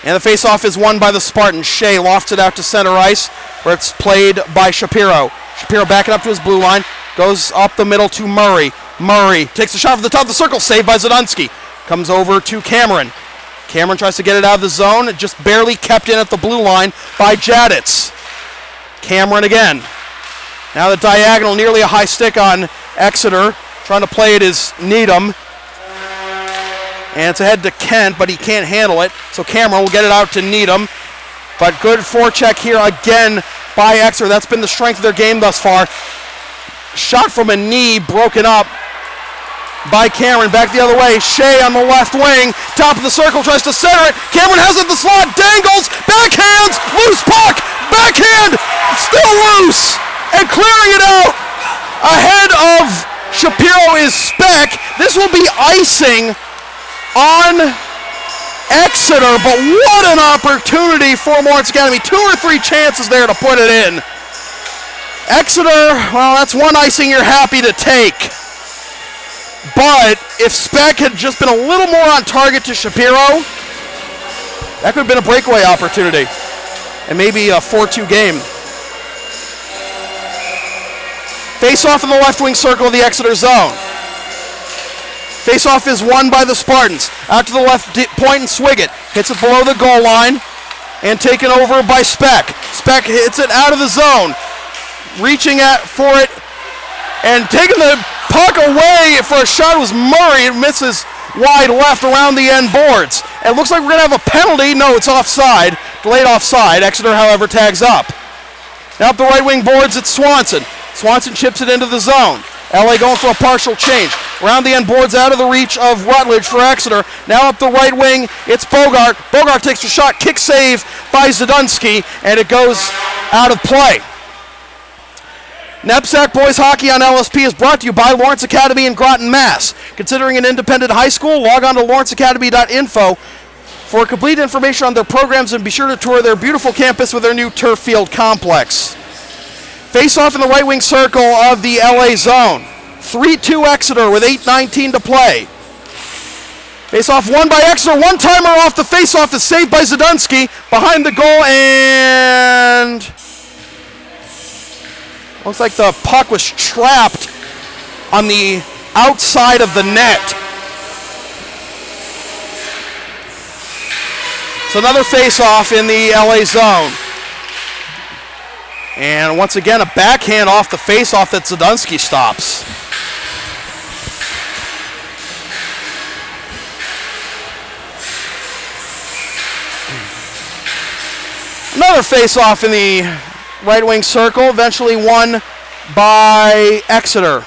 And the face-off is won by the Spartans. Shea lofts it out to center ice, where it's played by Shapiro. Shapiro backing up to his blue line, goes up the middle to Murray. Murray takes a shot from the top of the circle, saved by Zdansky. Comes over to Cameron. Cameron tries to get it out of the zone. It just barely kept in at the blue line by Jaditz. Cameron again. Now the diagonal, nearly a high stick on Exeter. Trying to play it is Needham. And it's ahead to Kent, but he can't handle it. So Cameron will get it out to Needham. But good forecheck here again by Exeter. That's been the strength of their game thus far. Shot from a knee, broken up by Cameron. Back the other way. Shea on the left wing. Top of the circle, tries to center it. Cameron has it in the slot. Dangles. Backhands. Loose puck. Backhand. Still loose. And clearing it out. Ahead of Shapiro is Speck. This will be icing on Exeter, but what an opportunity for Lawrence Academy. 2 or 3 chances there to put it in. Exeter, well, that's one icing you're happy to take. But if Speck had just been a little more on target to Shapiro, that could have been a breakaway opportunity and maybe a 4-2 game. Face-off in the left wing circle of the Exeter zone. Face-off is won by the Spartans. Out to the left point and Swiggett. Hits it below the goal line and taken over by Speck. Speck hits it out of the zone. Reaching for it and taking the puck away for a shot was Murray. It misses wide left around the end boards. It looks like we're going to have a penalty. No, it's offside. Delayed offside. Exeter, however, tags up. Now up the right wing boards, it's Swanson. Swanson chips it into the zone. LA going for a partial change. Around the end boards, out of the reach of Rutledge for Exeter. Now up the right wing, it's Bogart. Bogart takes a shot, kick save by Zdunsky, and it goes out of play. NEPSAC Boys Hockey on LSP is brought to you by Lawrence Academy in Groton, Mass. Considering an independent high school, log on to lawrenceacademy.info for complete information on their programs and be sure to tour their beautiful campus with their new turf field complex. Face-off in the right wing circle of the LA zone. 3-2 Exeter with 8:19 to play. Face-off won by Exeter. One-timer off the face-off is saved by Zdunsky. Behind the goal, and looks like the puck was trapped on the outside of the net. So another face-off in the LA zone. And once again, a backhand off the face-off that Zdunsky stops. Another face-off in the right wing circle, eventually won by Exeter.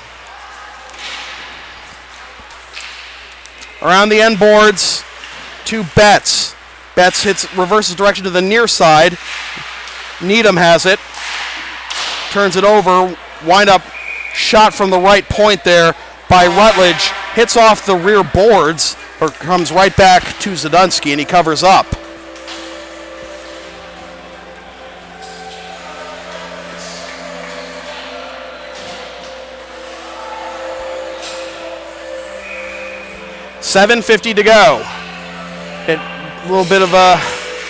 Around the end boards to Betts. Betts reverses direction to the near side. Needham has it. Turns it over, wind up shot from the right point there by Rutledge, hits off the rear boards, or comes right back to Zdunsky, and he covers up. $7:50 to go. A little bit of a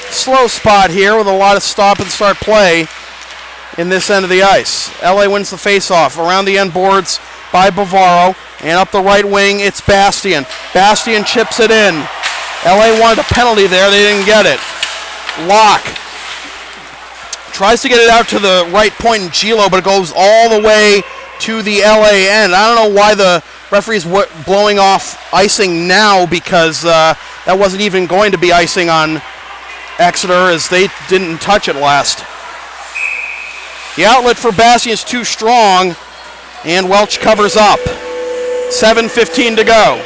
slow spot here with a lot of stop and start play in this end of the ice. LA wins the face-off. Around the end boards by Bavaro. And up the right wing, it's Bastian. Bastian chips it in. LA wanted a penalty there. They didn't get it. Locke tries to get it out to the right point in Gilo, but it goes all the way to the LA end. I don't know why the referee's blowing off icing now, because that wasn't even going to be icing on Exeter, as they didn't touch it last. The outlet for Bastian is too strong, and Welch covers up. 7:15 to go.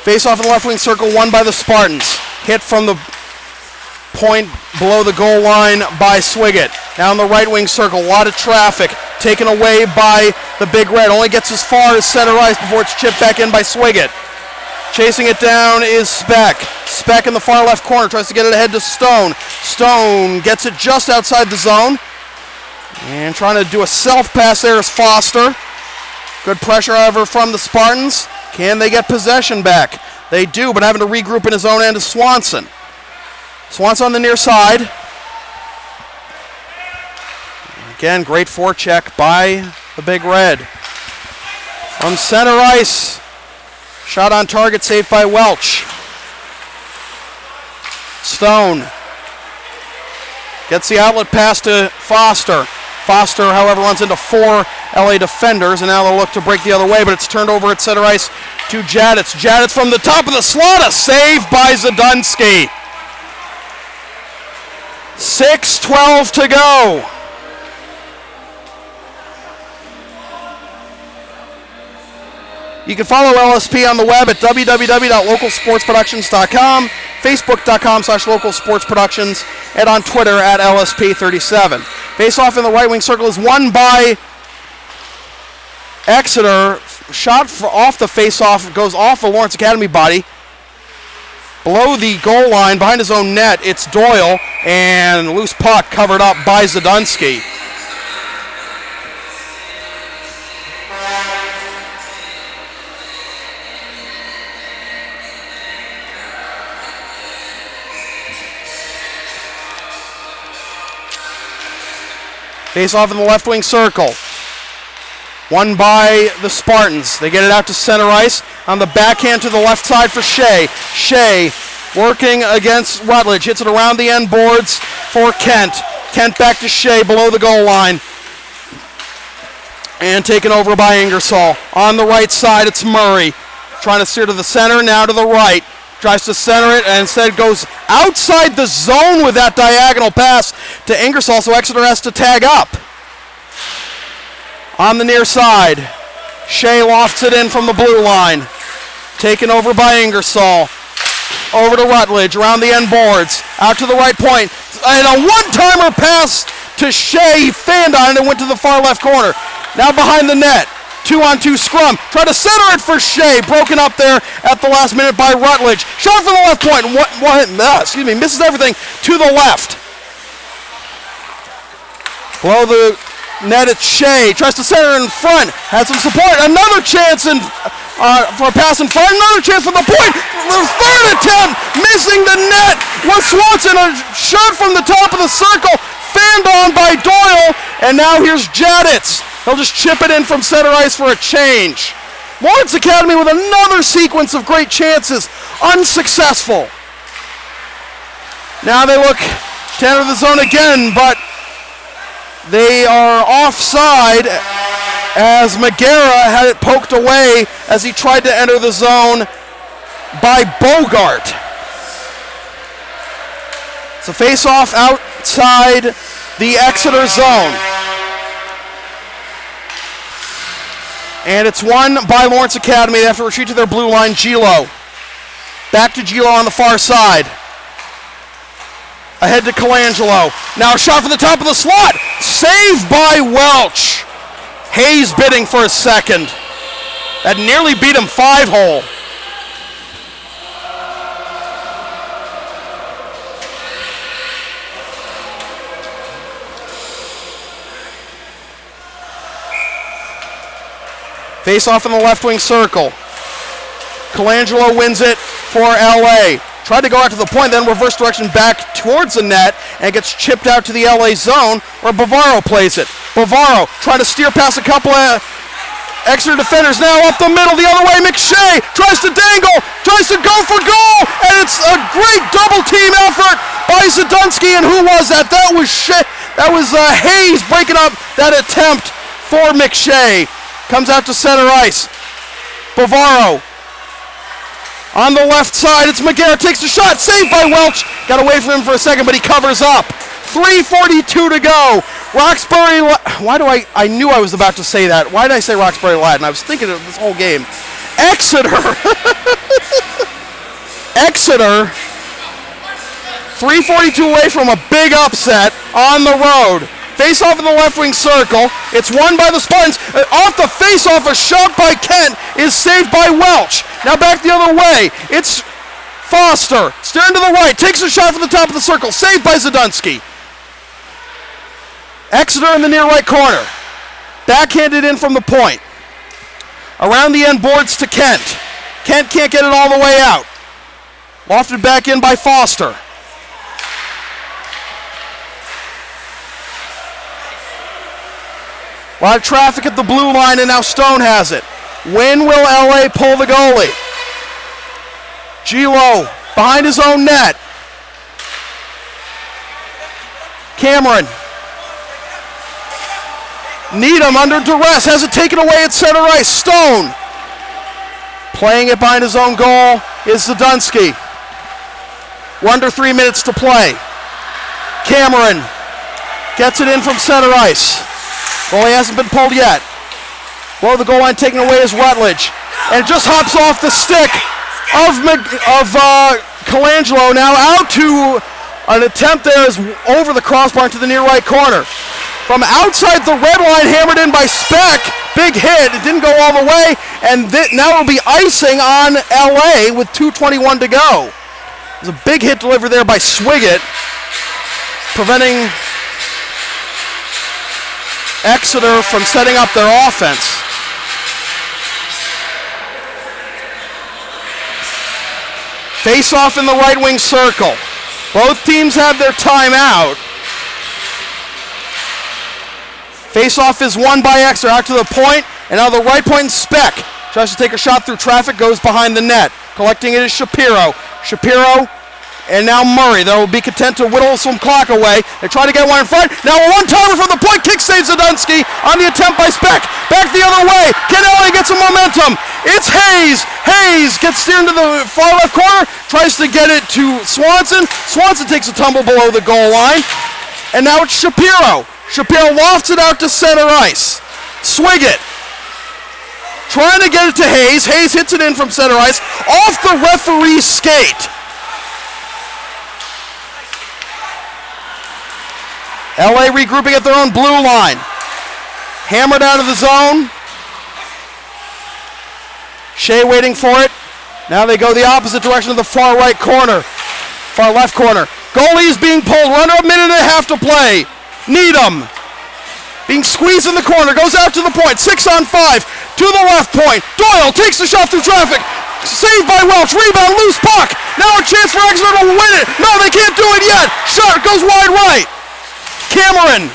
Face-off in the left wing circle, won by the Spartans. Hit from the point below the goal line by Swiggett. Now in the right wing circle, a lot of traffic. Taken away by the Big Red. Only gets as far as center ice before it's chipped back in by Swiggett. Chasing it down is Speck. Speck in the far left corner, tries to get it ahead to Stone. Stone gets it just outside the zone. And trying to do a self-pass there is Foster. Good pressure, however, from the Spartans. Can they get possession back? They do, but having to regroup in his own end is Swanson. Swanson on the near side. Again, great forecheck by the Big Red. From center ice. Shot on target, saved by Welch. Stone gets the outlet pass to Foster. Foster, however, runs into 4 LA defenders, and now they'll look to break the other way, but it's turned over at center ice to Jaditz. Jaditz from the top of the slot, a save by Zadunski. 6:12 to go. You can follow LSP on the web at www.localsportsproductions.com, facebook.com/localsportsproductions, and on Twitter at LSP37. Face-off in the right wing circle is won by Exeter. Shot off the face-off, goes off a Lawrence Academy body. Below the goal line, behind his own net, it's Doyle, and loose puck covered up by Zadunski. Face off in the left wing circle. Won by the Spartans. They get it out to center ice. On the backhand to the left side for Shea. Shea working against Rutledge. Hits it around the end boards for Kent. Kent back to Shea below the goal line. And taken over by Ingersoll. On the right side, it's Murray. Trying to steer to the center, now to the right. Tries to center it and instead goes outside the zone with that diagonal pass to Ingersoll, so Exeter has to tag up. On the near side, Shea lofts it in from the blue line. Taken over by Ingersoll. Over to Rutledge, around the end boards. Out to the right point. And a one-timer pass to Shea. He fanned on it and went to the far left corner. Now behind the net. 2-on-2 scrum. Try to center it for Shea. Broken up there at the last minute by Rutledge. Shot from the left point. Misses everything to the left. Below the net, it's Shea. Tries to center in front. Has some support. Another chance for a pass in front. Another chance for the point. The third attempt. Missing the net was Swanson. A shot from the top of the circle. Fanned on by Doyle. And now here's Jaditz. He'll just chip it in from center ice for a change. Lawrence Academy with another sequence of great chances. Unsuccessful. Now they look to enter the zone again, but they are offside as Magera had it poked away as he tried to enter the zone by Bogart. It's a face-off outside the Exeter zone. And it's won by Lawrence Academy. They have to retreat to their blue line. Gilo. Back to Gilo on the far side. Ahead to Colangelo. Now a shot from the top of the slot. Saved by Welch. Hayes bidding for a second. That nearly beat him 5-hole. Face off in the left wing circle. Colangelo wins it for LA. Tried to go out to the point, then reverse direction back towards the net and gets chipped out to the LA zone where Bavaro plays it. Bavaro trying to steer past a couple of Exeter defenders. Now up the middle the other way. McShay tries to dangle, tries to go for goal, and it's a great double team effort by Zadunski. And who was that? That was Hayes breaking up that attempt for McShay. Comes out to center ice. Bavaro. On the left side, it's McGarrett. Takes the shot. Saved by Welch. Got away from him for a second, but he covers up. 3:42 to go. Roxbury. I knew I was about to say that. Why did I say Roxbury Latin? I was thinking of this whole game. Exeter. Exeter. 3:42 away from a big upset on the road. Face-off in the left wing circle. It's won by the Spartans. Off the face-off, a shot by Kent is saved by Welch. Now back the other way. It's Foster. Steering to the right. Takes a shot from the top of the circle. Saved by Zadunski. Exeter in the near right corner. Backhanded in from the point. Around the end boards to Kent. Kent can't get it all the way out. Lofted back in by Foster. A lot of traffic at the blue line, and now Stone has it. When will LA pull the goalie? Gilo behind his own net. Cameron. Needham under duress, has it taken away at center ice. Stone. Playing it behind his own goal is Zadunsky. We're under 3 minutes to play. Cameron gets it in from center ice. Goalie hasn't been pulled yet. Below the goal line taken away is Rutledge. And it just hops off the stick of Colangelo. Now out to an attempt there is over the crossbar into the near right corner. From outside the red line, hammered in by Speck. Big hit. It didn't go all the way. And now it'll be icing on LA with 2:21 to go. There's a big hit delivered there by Swiggett, preventing Exeter from setting up their offense. Face-off in the right wing circle. Both teams have their timeout. Face-off is won by Exeter. Out to the point, and now the right point, Speck tries to take a shot through traffic, goes behind the net. Collecting it is Shapiro. Shapiro, and now Murray. They will be content to whittle some clock away. They try to get one in front. Now a one-timer from the point. Kick saves Zadunsky on the attempt by Speck. Back the other way. Can LA get some momentum? It's Hayes. Hayes gets steered into the far left corner. Tries to get it to Swanson. Swanson takes a tumble below the goal line. And now it's Shapiro. Shapiro lofts it out to center ice. Swiggett trying to get it to Hayes. Hayes hits it in from center ice. Off the referee's skate. LA regrouping at their own blue line. Hammered out of the zone. Shea waiting for it. Now they go the opposite direction to the far right corner. Far left corner. Goalie is being pulled. We're under a minute and a half to play. Needham being squeezed in the corner. Goes out to the point. 6-on-5 to the left point. Doyle takes the shot through traffic. Saved by Welch. Rebound. Loose puck. Now a chance for Exeter to win it. No, they can't do it yet. Shot goes wide right. Cameron.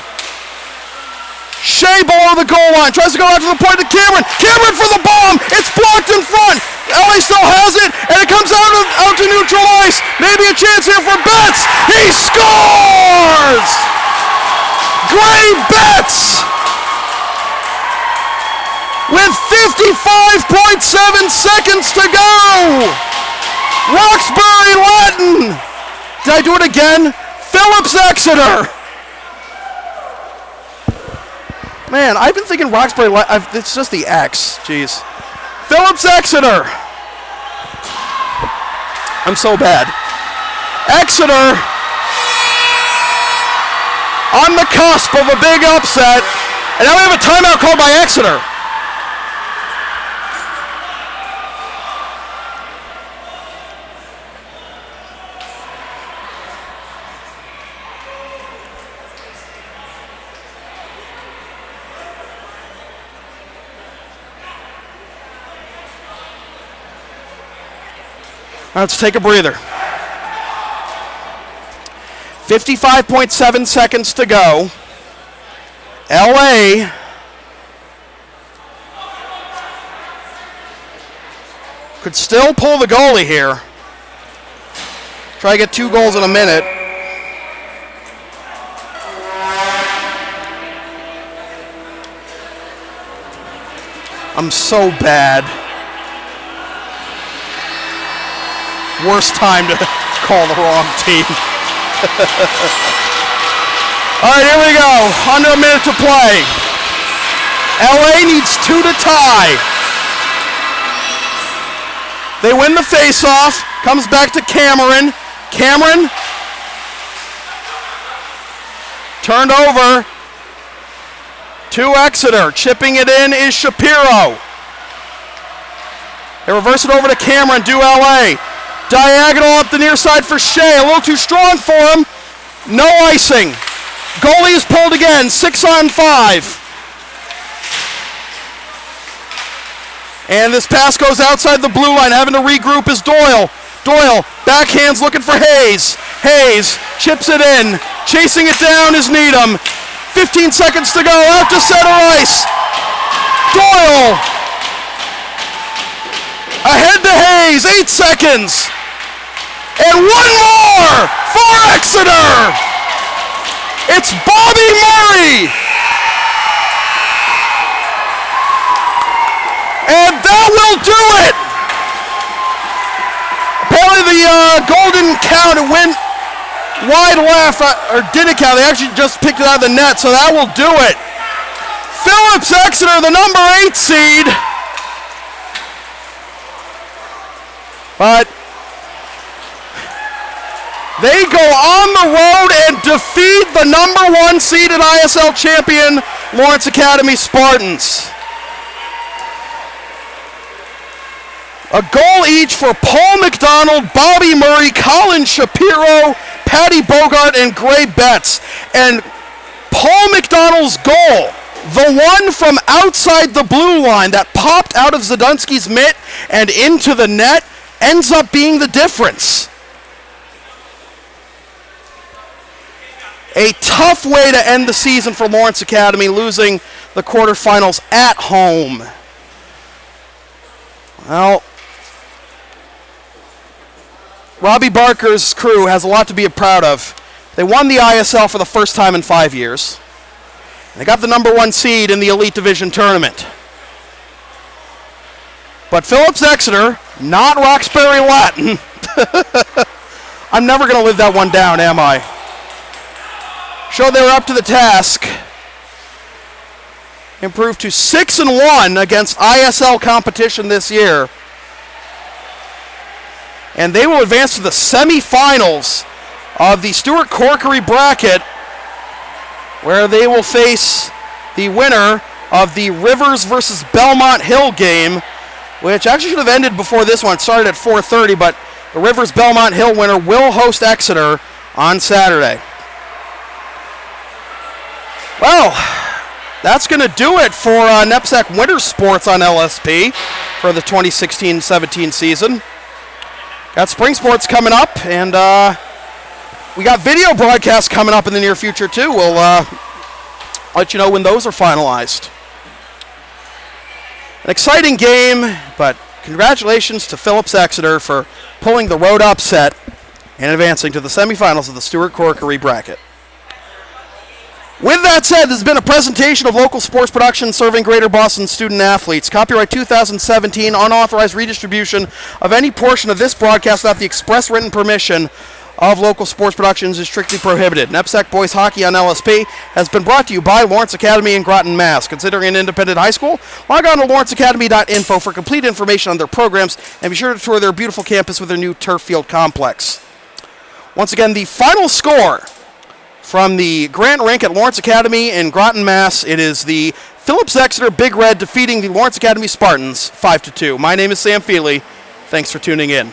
Shea below the goal line. Tries to go out to the point to Cameron. Cameron for the bomb. It's blocked in front. LA still has it, and it comes out to neutral ice. Maybe a chance here for Betts. He scores! Gray Betts with 55.7 seconds to go. Roxbury Latin. Did I do it again? Phillips Exeter. Man, I've been thinking Roxbury, it's just the X, jeez. Phillips Exeter. I'm so bad. Exeter on the cusp of a big upset, and now we have a timeout called by Exeter. Let's take a breather. 55.7 seconds to go. LA could still pull the goalie here. Try to get 2 goals in a minute. I'm so bad. Worst time to call the wrong team. All right, here we go. Under a minute to play. LA needs 2 to tie. They win the face-off. Comes back to Cameron. Cameron turned over to Exeter. Chipping it in is Shapiro. They reverse it over to Cameron. Do LA. Diagonal up the near side for Shea. A little too strong for him. No icing. Goalie is pulled again. 6-on-5. And this pass goes outside the blue line. Having to regroup is Doyle. Doyle, backhands looking for Hayes. Hayes chips it in. Chasing it down is Needham. 15 seconds to go. Out to center ice. Doyle. Ahead to Hayes. 8 seconds. And one more for Exeter. It's Bobby Murray. And that will do it. Apparently the goal didn't count. It went wide left, or didn't count. They actually just picked it out of the net, so that will do it. Phillips Exeter, the number 8 seed. But they go on the road and defeat the number 1 seeded ISL champion, Lawrence Academy Spartans. A goal each for Paul McDonald, Bobby Murray, Colin Shapiro, Patty Bogart, and Gray Betts. And Paul McDonald's goal, the one from outside the blue line that popped out of Zadunsky's mitt and into the net, ends up being the difference. A tough way to end the season for Lawrence Academy, losing the quarterfinals at home. Well, Robbie Barker's crew has a lot to be proud of. They won the ISL for the first time in 5 years. They got the number 1 seed in the Elite Division tournament. But Phillips Exeter, not Roxbury Latin. I'm never going to live that one down, am I? Showed they were up to the task. Improved to 6-1 against ISL competition this year. And they will advance to the semifinals of the Stuart Corkery bracket, where they will face the winner of the Rivers versus Belmont Hill game, which actually should have ended before this one. It started at 4:30, but the Rivers Belmont Hill winner will host Exeter on Saturday. Well, that's going to do it for NEPSAC Winter Sports on LSP for the 2016-17 season. Got spring sports coming up, and we got video broadcasts coming up in the near future too. We'll let you know when those are finalized. An exciting game, but congratulations to Phillips Exeter for pulling the road upset and advancing to the semifinals of the Stuart Corkery bracket. With that said, this has been a presentation of local sports production serving Greater Boston student athletes. Copyright 2017, unauthorized redistribution of any portion of this broadcast without the express written permission of local sports productions is strictly prohibited. NEPSAC Boys Hockey on LSP has been brought to you by Lawrence Academy in Groton, Mass. Considering an independent high school? Log on to lawrenceacademy.info for complete information on their programs, and be sure to tour their beautiful campus with their new turf field complex. Once again, the final score from the Grant Rink at Lawrence Academy in Groton, Mass. It is the Phillips Exeter Big Red defeating the Lawrence Academy Spartans 5-2. My name is Sam Feely. Thanks for tuning in.